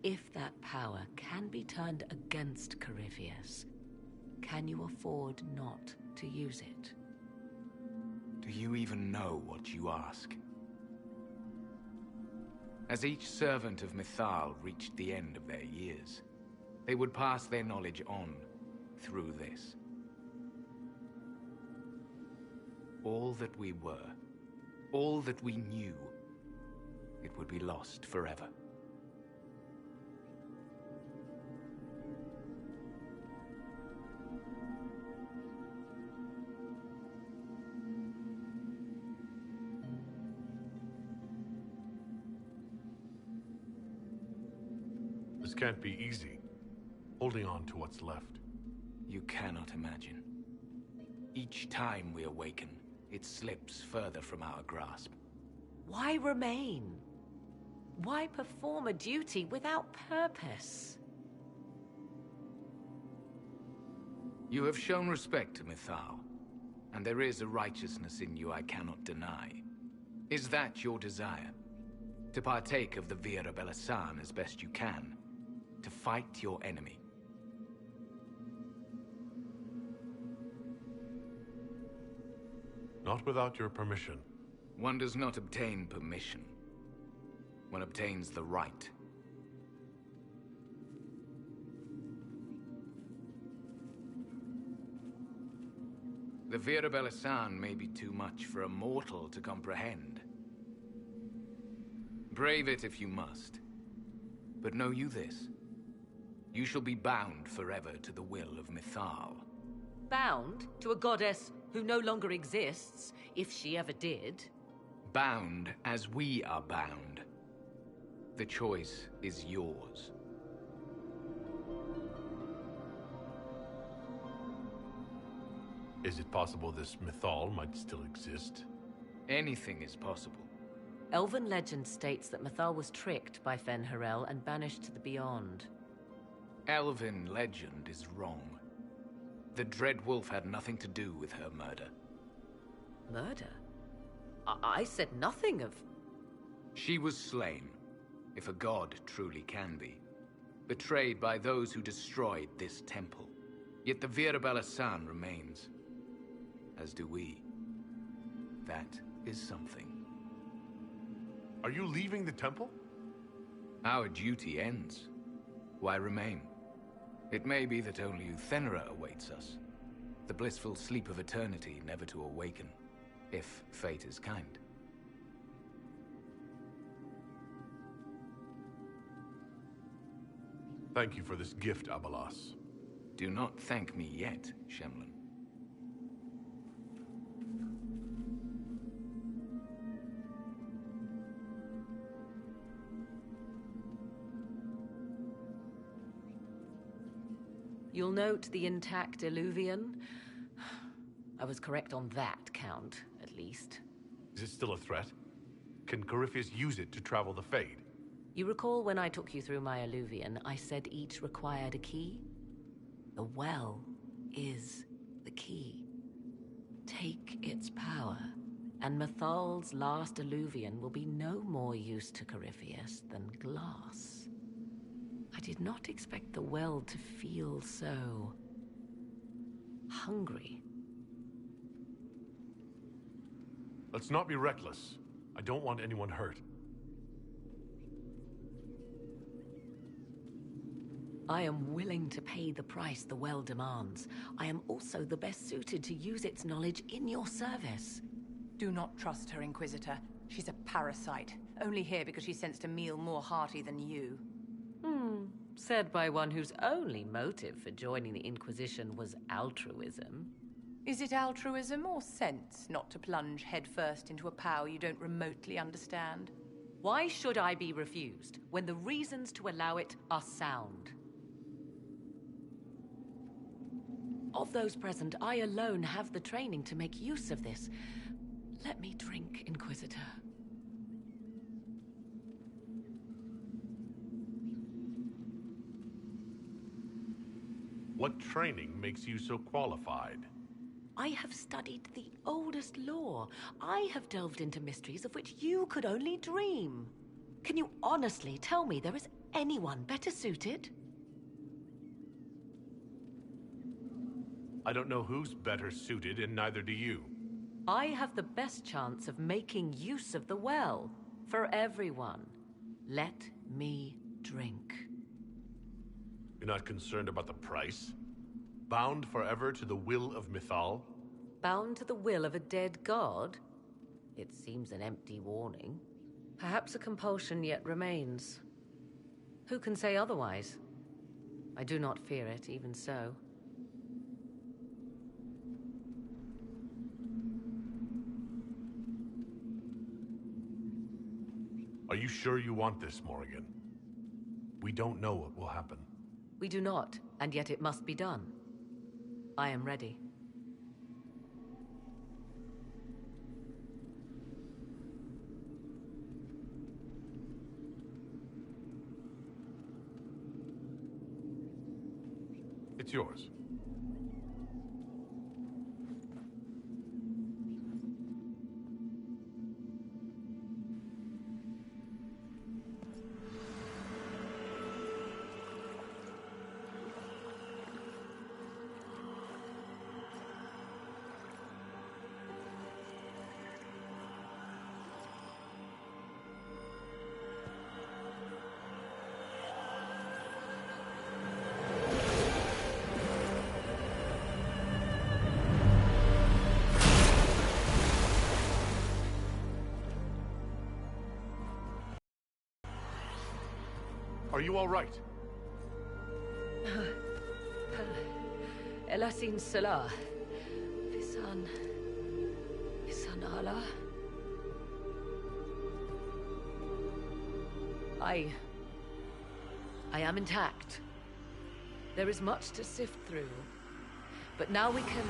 If that power can be turned against Corypheus, can you afford not to use it? Do you even know what you ask? As each servant of Mythal reached the end of their years, they would pass their knowledge on through this. All that we were, all that we knew, it would be lost forever. This can't be easy, holding on to what's left. You cannot imagine. Each time we awaken, it slips further from our grasp. Why remain? Why perform a duty without purpose? You have shown respect to Mythal, and there is a righteousness in you I cannot deny. Is that your desire? To partake of the Vira Belasan as best you can? To fight your enemy? Not without your permission. One does not obtain permission. One obtains the right. The Vira Belasan may be too much for a mortal to comprehend. Brave it if you must. But know you this. You shall be bound forever to the will of Mythal. Bound to a goddess who no longer exists, if she ever did. Bound as we are bound. The choice is yours. Is it possible this Mythal might still exist? Anything is possible. Elven legend states that Mythal was tricked by Fen-Harel and banished to the Beyond. Elven legend is wrong. The Dread Wolf had nothing to do with her murder. Murder? I said nothing of... She was slain, if a god truly can be. Betrayed by those who destroyed this temple. Yet the Vira Belasan remains. As do we. That is something. Are you leaving the temple? Our duty ends. Why remain? It may be that only Uthenera awaits us. The blissful sleep of eternity, never to awaken, if fate is kind. Thank you for this gift, Abelas. Do not thank me yet, Shemlin. You'll note the intact Illuvian. I was correct on that count, at least. Is it still a threat? Can Corypheus use it to travel the Fade? You recall when I took you through my Alluvian, I said each required a key? The well is the key. Take its power, and Mythal's last Alluvian will be no more use to Corypheus than glass. I did not expect the well to feel so hungry. Let's not be reckless. I don't want anyone hurt. I am willing to pay the price the well demands. I am also the best suited to use its knowledge in your service. Do not trust her, Inquisitor. She's a parasite, only here because she sensed a meal more hearty than you. Said by one whose only motive for joining the Inquisition was altruism. Is it altruism or sense not to plunge headfirst into a power you don't remotely understand? Why should I be refused when the reasons to allow it are sound? Of those present, I alone have the training to make use of this. Let me drink, Inquisitor. What training makes you so qualified? I have studied the oldest lore. I have delved into mysteries of which you could only dream. Can you honestly tell me there is anyone better suited? I don't know who's better suited, and neither do you. I have the best chance of making use of the well. For everyone. Let me drink. You're not concerned about the price? Bound forever to the will of Mythal? Bound to the will of a dead god? It seems an empty warning. Perhaps a compulsion yet remains. Who can say otherwise? I do not fear it, even so. Are you sure you want this, Morrigan? We don't know what will happen. We do not, and yet it must be done. I am ready. It's yours. Are you all right? Elasin Salah. Visan Allah. I am intact. There is much to sift through. But now we can...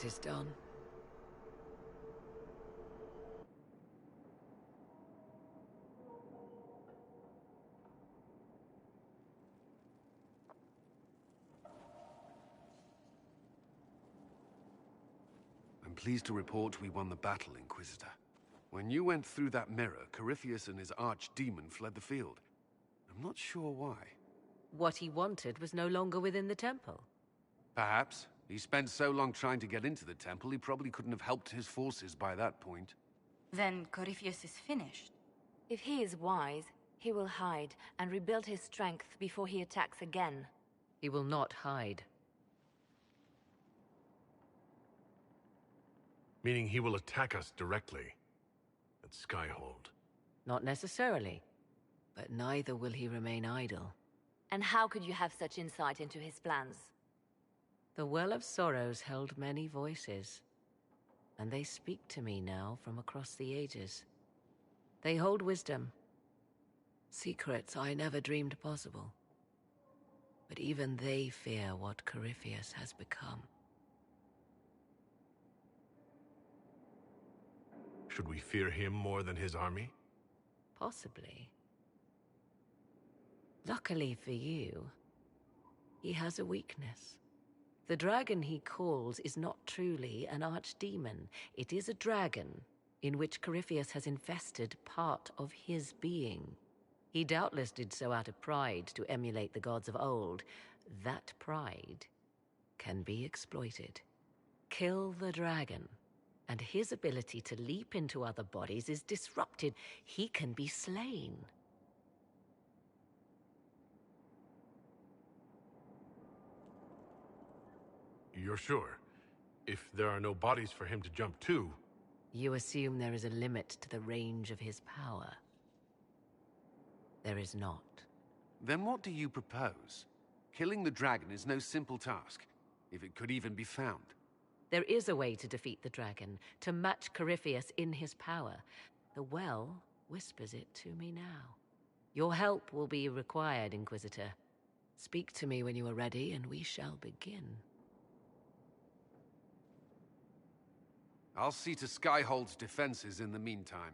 is done. I'm pleased to report we won the battle, Inquisitor. When you went through that mirror, Corypheus and his archdemon fled the field. I'm not sure why. What he wanted was no longer within the temple. Perhaps. He spent so long trying to get into the temple, he probably couldn't have helped his forces by that point. Then Corypheus is finished. If he is wise, he will hide and rebuild his strength before he attacks again. He will not hide. Meaning he will attack us directly at Skyhold. Not necessarily. But neither will he remain idle. And how could you have such insight into his plans? The Well of Sorrows held many voices, and they speak to me now from across the ages. They hold wisdom, secrets I never dreamed possible. But even they fear what Corypheus has become. Should we fear him more than his army? Possibly. Luckily for you, he has a weakness. The dragon he calls is not truly an archdemon. It is a dragon in which Corypheus has invested part of his being. He doubtless did so out of pride to emulate the gods of old. That pride can be exploited. Kill the dragon, and his ability to leap into other bodies is disrupted. He can be slain. You're sure? If there are no bodies for him to jump to... You assume there is a limit to the range of his power. There is not. Then what do you propose? Killing the dragon is no simple task, if it could even be found. There is a way to defeat the dragon, to match Corypheus in his power. The well whispers it to me now. Your help will be required, Inquisitor. Speak to me when you are ready, and we shall begin. I'll see to Skyhold's defenses in the meantime.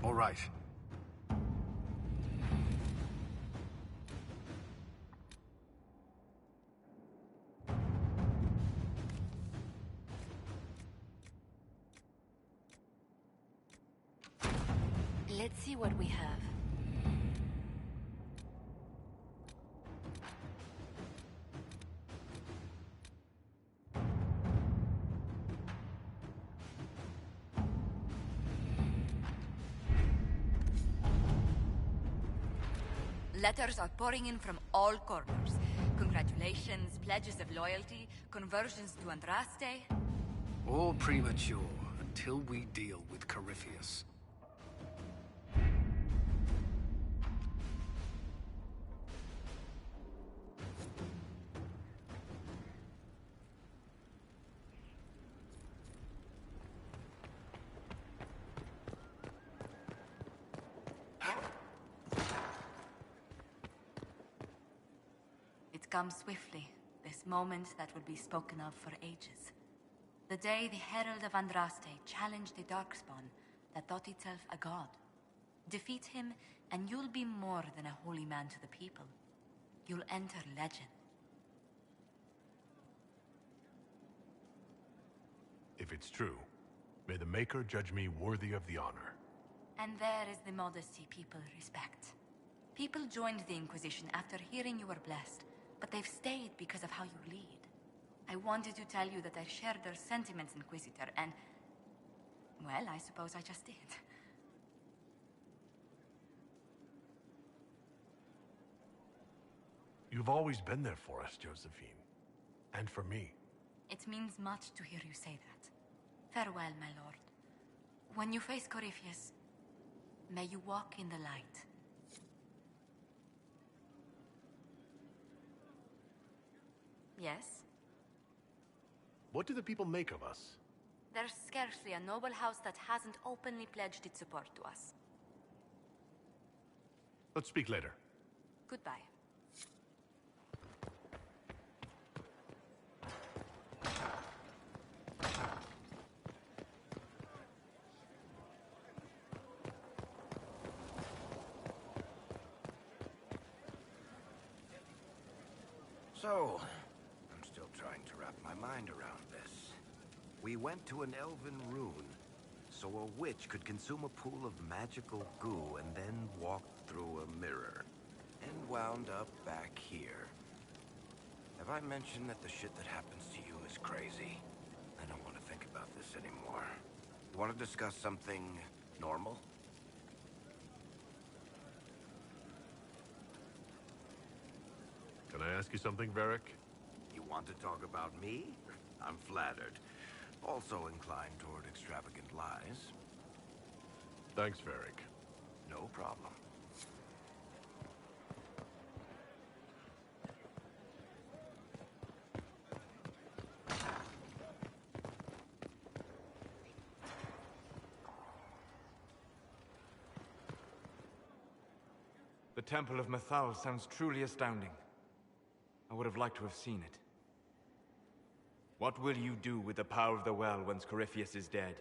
All right. Let's see what we have. Letters are pouring in from all corners. Congratulations, pledges of loyalty, conversions to Andraste. All premature until we deal with Corypheus. It comes swiftly, this moment that will be spoken of for ages. The day the Herald of Andraste challenged the Darkspawn that thought itself a god. Defeat him, and you'll be more than a holy man to the people. You'll enter legend. If it's true, may the Maker judge me worthy of the honor. And there is the modesty people respect. People joined the Inquisition after hearing you were blessed, but they've stayed because of how you lead. I wanted to tell you that I shared their sentiments, Inquisitor, and... well, I suppose I just did. You've always been there for us, Josephine. And for me. It means much to hear you say that. Farewell, my lord. When you face Corypheus, may you walk in the light. Yes? What do the people make of us? There's scarcely a noble house that hasn't openly pledged its support to us. Let's speak later. Goodbye. So, I'm still trying to wrap my mind around this. We went to an elven rune, so a witch could consume a pool of magical goo and then walk through a mirror, and wound up back here. Have I mentioned that the shit that happens to you is crazy? I don't want to think about this anymore. You want to discuss something normal? Can I ask you something, Varric? You want to talk about me? I'm flattered. Also inclined toward extravagant lies. Thanks, Varric. No problem. The Temple of Mythal sounds truly astounding. I would have liked to have seen it. What will you do with the power of the well once Corypheus is dead?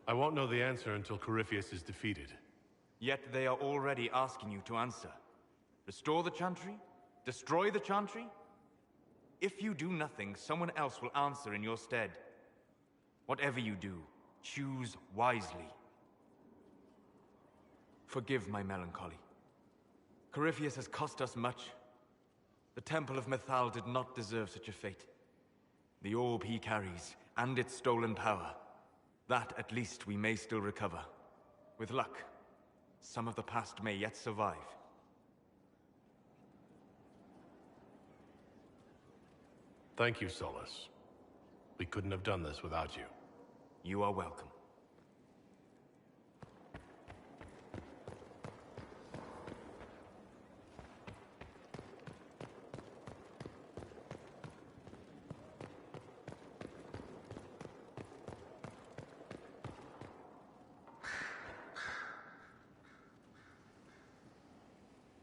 I won't know the answer until Corypheus is defeated. Yet they are already asking you to answer. Restore the Chantry? Destroy the Chantry? If you do nothing, someone else will answer in your stead. Whatever you do, choose wisely. Forgive my melancholy. Corypheus has cost us much. The Temple of Mythal did not deserve such a fate. The orb he carries, and its stolen power, that at least we may still recover. With luck, some of the past may yet survive. Thank you, Solus. We couldn't have done this without you. You are welcome.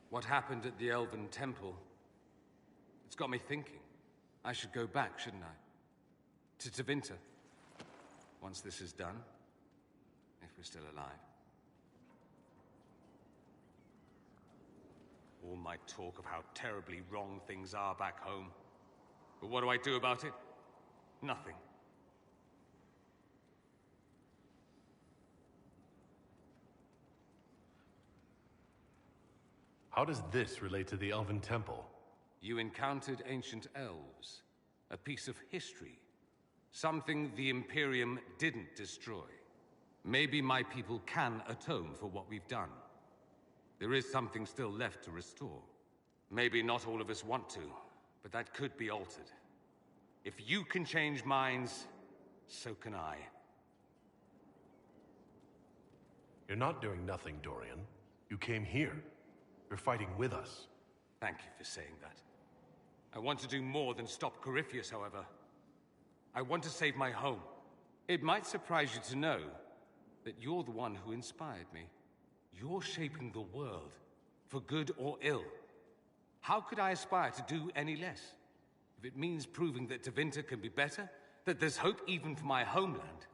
What happened at the Elven Temple? It's got me thinking. I should go back, shouldn't I? To Tevinter. Once this is done. If we're still alive. All my talk of how terribly wrong things are back home. But what do I do about it? Nothing. How does this relate to the Elven Temple? You encountered ancient elves. A piece of history. Something the Imperium didn't destroy. Maybe my people can atone for what we've done. There is something still left to restore. Maybe not all of us want to, but that could be altered. If you can change minds, so can I. You're not doing nothing, Dorian. You came here. You're fighting with us. Thank you for saying that. I want to do more than stop Corypheus, however. I want to save my home. It might surprise you to know that you're the one who inspired me. You're shaping the world, for good or ill. How could I aspire to do any less? If it means proving that Tevinter can be better, that there's hope even for my homeland,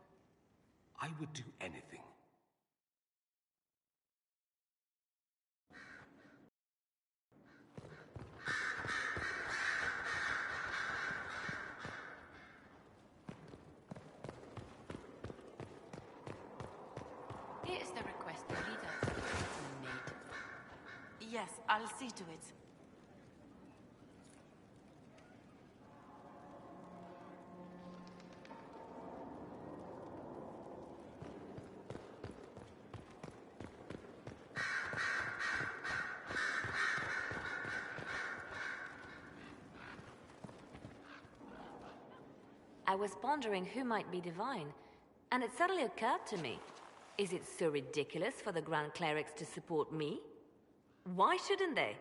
I would do anything. I'll see to it. I was pondering who might be divine, and it suddenly occurred to me. Is it so ridiculous for the Grand Clerics to support me? Why shouldn't they?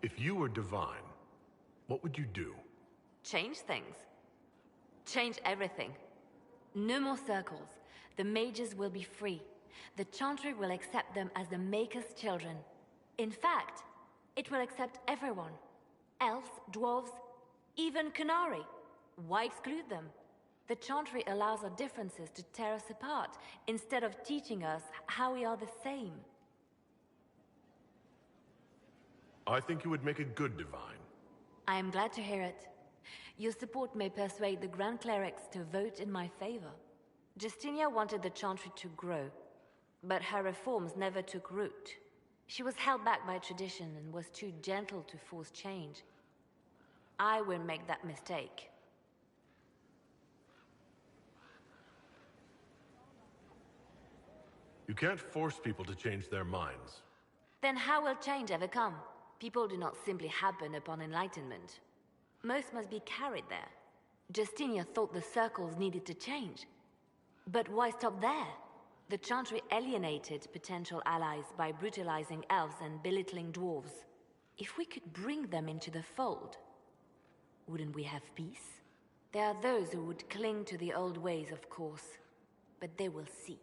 If you were divine, what would you do? Change things. Change everything. No more circles. The mages will be free. The Chantry will accept them as the Maker's children. In fact, it will accept everyone. Elves, dwarves, even Canary. Why exclude them? The Chantry allows our differences to tear us apart, instead of teaching us how we are the same. I think you would make a good divine. I am glad to hear it. Your support may persuade the Grand Clerics to vote in my favor. Justinia wanted the Chantry to grow, but her reforms never took root. She was held back by tradition and was too gentle to force change. I won't make that mistake. You can't force people to change their minds. Then how will change ever come? People do not simply happen upon enlightenment. Most must be carried there. Justinia thought the circles needed to change. But why stop there? The Chantry alienated potential allies by brutalizing elves and belittling dwarves. If we could bring them into the fold, wouldn't we have peace? There are those who would cling to the old ways, of course. But they will see.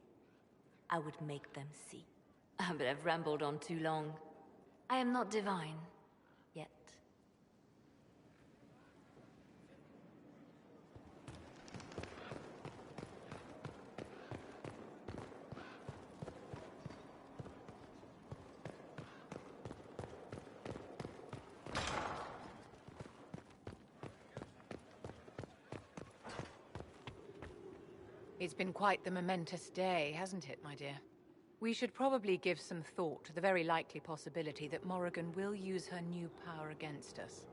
I would make them see. But I've rambled on too long. I am not divine. Yet. It's been quite the momentous day, hasn't it, my dear? We should probably give some thought to the very likely possibility that Morrigan will use her new power against us.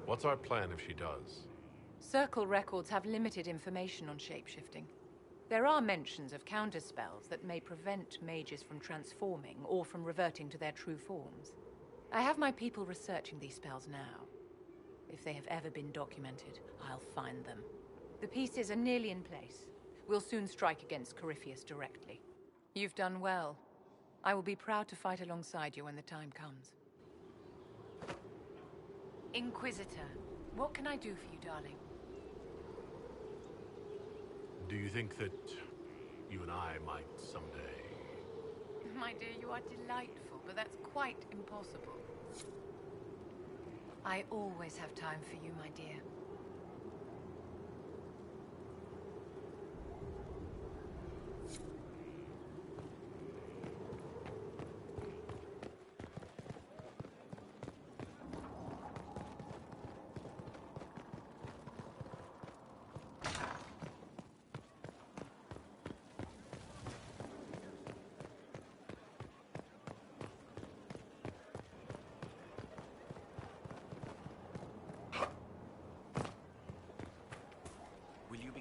What's our plan if she does? Circle records have limited information on shapeshifting. There are mentions of counterspells that may prevent mages from transforming or from reverting to their true forms. I have my people researching these spells now. If they have ever been documented, I'll find them. The pieces are nearly in place. We'll soon strike against Corypheus directly. You've done well. I will be proud to fight alongside you when the time comes. Inquisitor, what can I do for you, darling? Do you think that you and I might someday... My dear, you are delightful, but that's quite impossible. I always have time for you, my dear.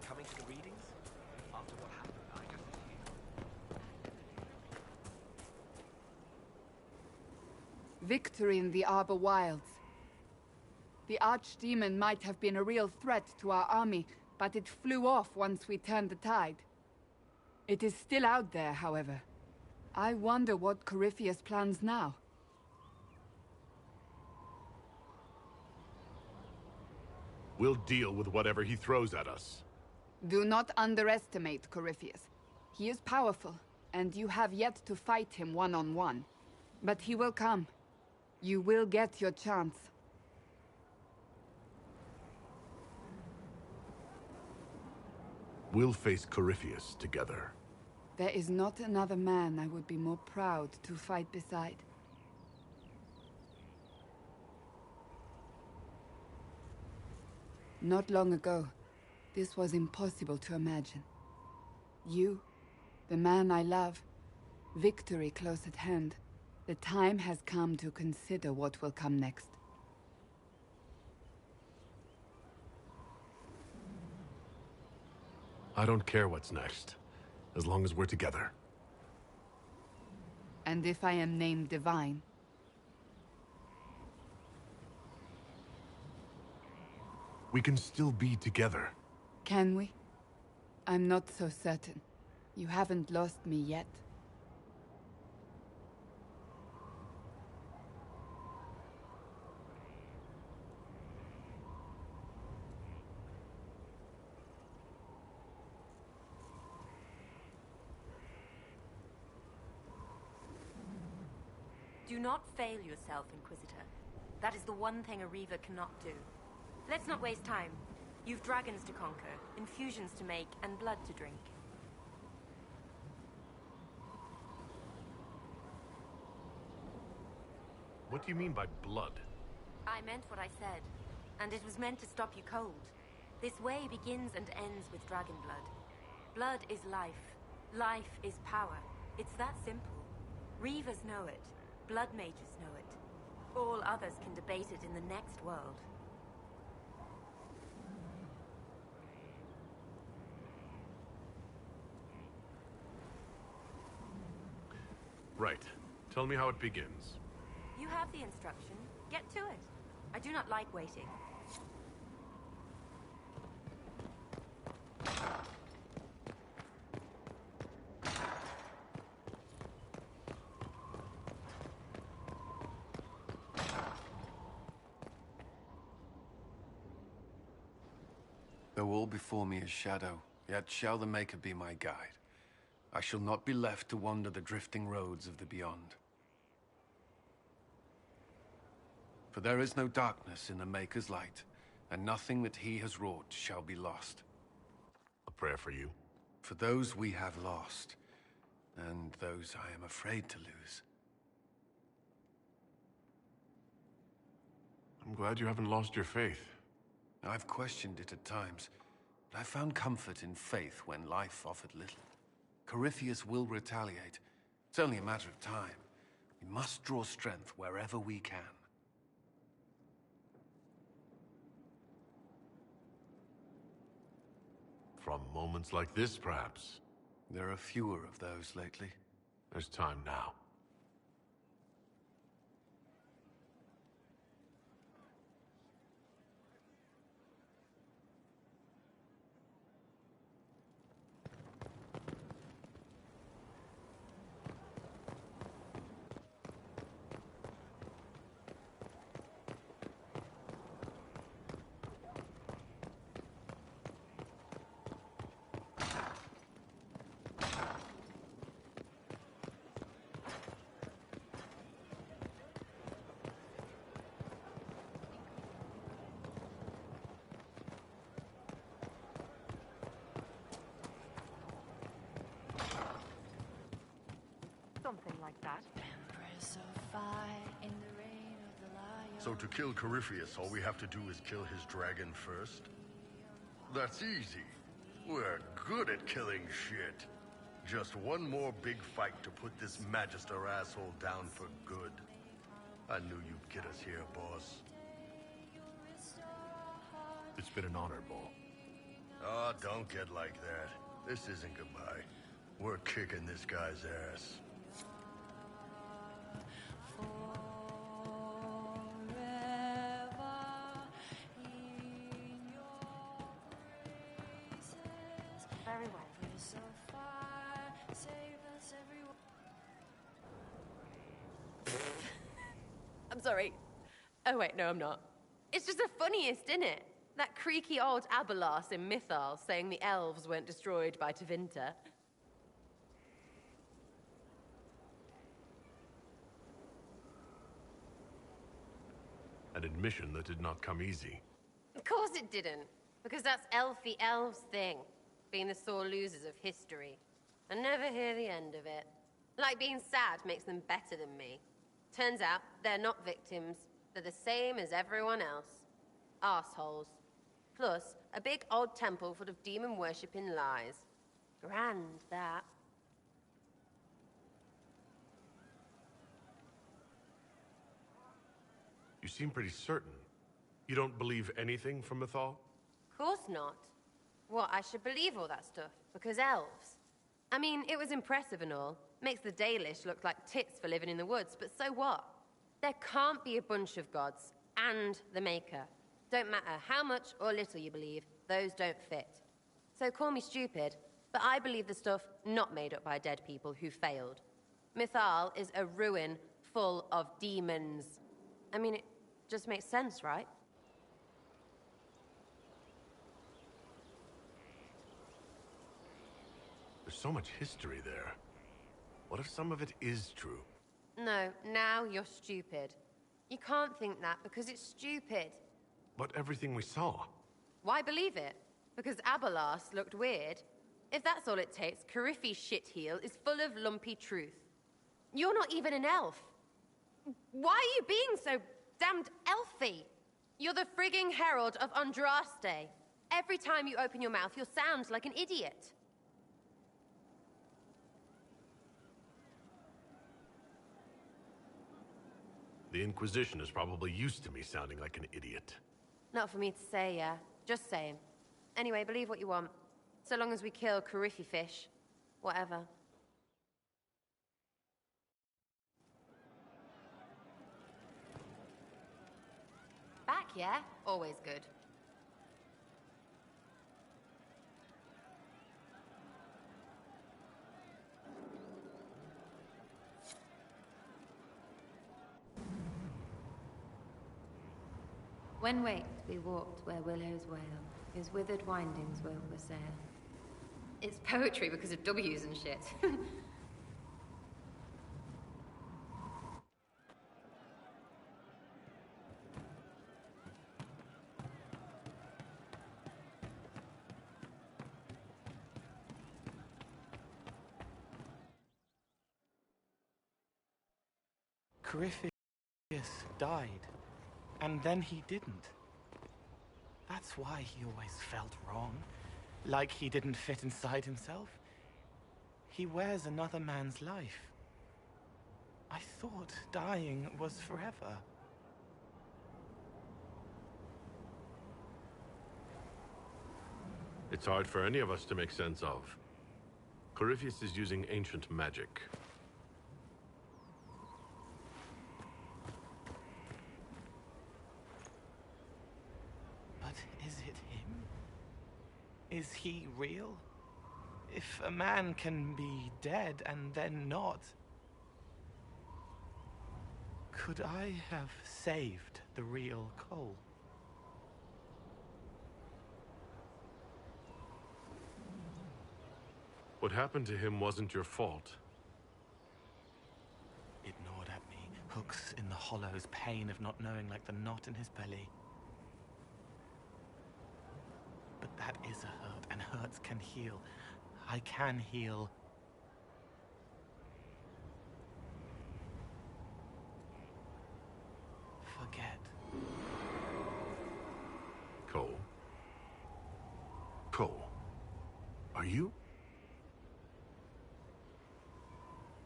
Coming to the readings? After what happened, I have to hear. Victory in the Arbor Wilds. The Archdemon might have been a real threat to our army, but it flew off once we turned the tide. It is still out there, however. I wonder what Corypheus plans now. We'll deal with whatever he throws at us. Do not underestimate Corypheus. He is powerful, and you have yet to fight him one-on-one. But he will come. You will get your chance. We'll face Corypheus together. There is not another man I would be more proud to fight beside. Not long ago, this was impossible to imagine. You, the man I love, victory close at hand. The time has come to consider what will come next. I don't care what's next, as long as we're together. And if I am named Divine? We can still be together. Can we? I'm not so certain. You haven't lost me yet. Do not fail yourself, Inquisitor. That is the one thing a Reaver cannot do. Let's not waste time. You've dragons to conquer, infusions to make, and blood to drink. What do you mean by blood? I meant what I said, and it was meant to stop you cold. This way begins and ends with dragon blood. Blood is life. Life is power. It's that simple. Reavers know it. Blood mages know it. All others can debate it in the next world. Right. Tell me how it begins. You have the instruction. Get to it. I do not like waiting. Though all before me is shadow, yet shall the Maker be my guide. I shall not be left to wander the drifting roads of the beyond. For there is no darkness in the Maker's light, and nothing that he has wrought shall be lost. A prayer for you. For those we have lost, and those I am afraid to lose. I'm glad you haven't lost your faith. I've questioned it at times, but I found comfort in faith when life offered little. Corypheus will retaliate. It's only a matter of time. We must draw strength wherever we can. From moments like this, perhaps. There are fewer of those lately. There's time now. Something like that. So to kill Corypheus, all we have to do is kill his dragon first? That's easy. We're good at killing shit. Just one more big fight to put this Magister asshole down for good. I knew you'd get us here, boss. It's been an honor, Bull. Oh, don't get like that. This isn't goodbye. We're kicking this guy's ass. Very well. I'm sorry. Oh wait, no I'm not. It's just the funniest, isn't it? That creaky old Abelas in Mythal saying the elves weren't destroyed by Tevinter. An admission that did not come easy. Of course it didn't. Because that's elfy elves thing. being the sore losers of history. I never hear the end of it. Like being sad makes them better than me. Turns out they're not victims. They're the same as everyone else. Arseholes. Plus, a big old temple full of demon-worshipping lies. Grand, that. You seem pretty certain. You don't believe anything from Mythal? Course not. What, I should believe all that stuff? Because elves? I mean, it was impressive and all. Makes the Dalish look like tits for living in the woods, but so what? There can't be a bunch of gods and the Maker. Don't matter how much or little you believe, those don't fit. So call me stupid, but I believe the stuff not made up by dead people who failed. Mythal is a ruin full of demons. I mean, it just makes sense, right? There's so much history there. What if some of it is true? No, now you're stupid. You can't think that because it's stupid. But everything we saw. Why believe it? Because Abalas looked weird? If that's all it takes, Cariffi's shitheel is full of lumpy truth. You're not even an elf. Why are you being so damned elfy? You're the frigging herald of Andraste. Every time you open your mouth, you'll sound like an idiot. The Inquisition is probably used to me sounding like an idiot. Not for me to say, yeah. Just saying. Anyway, believe what you want. So long as we kill Cariffi fish. Whatever. Back, yeah? Always good. When waked, we walked where willows wail, whose withered windings wove the sail. It's poetry because of W's and shit. Corypheus died, and then he didn't. That's why he always felt wrong, like he didn't fit inside himself. He wears another man's life. I thought dying was forever. It's hard for any of us to make sense of. Corypheus is using ancient magic. But is it him? Is he real? If a man can be dead and then not, could I have saved the real Cole? What happened to him wasn't your fault. It gnawed at me, hooks in the hollows, pain of not knowing like the knot in his belly. But that is a hurt, and hurts can heal. I can heal. Forget. Cole? Cole? Are you?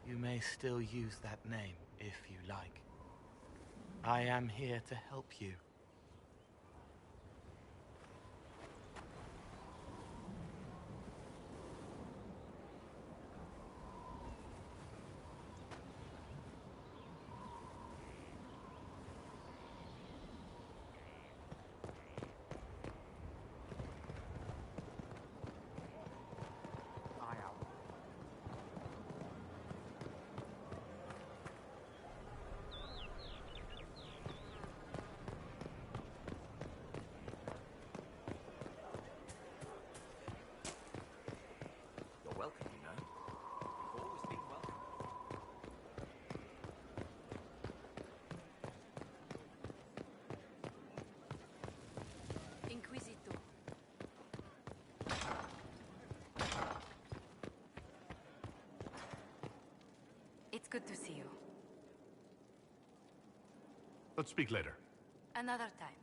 You may still use that name, if you like. I am here to help you. good to see you. Let's speak later. Another time.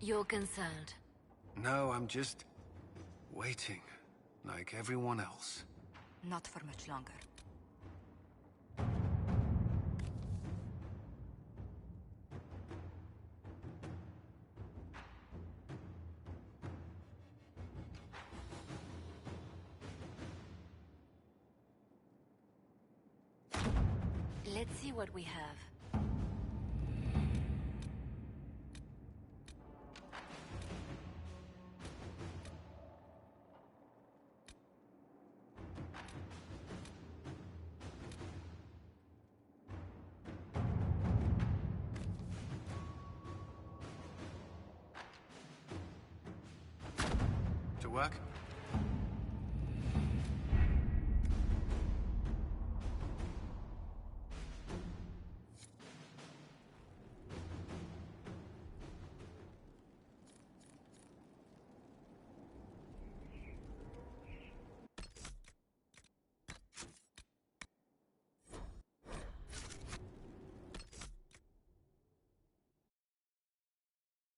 You're concerned. No, I'm just... waiting. Like everyone else. Not for much longer. Let's see what we have. To work?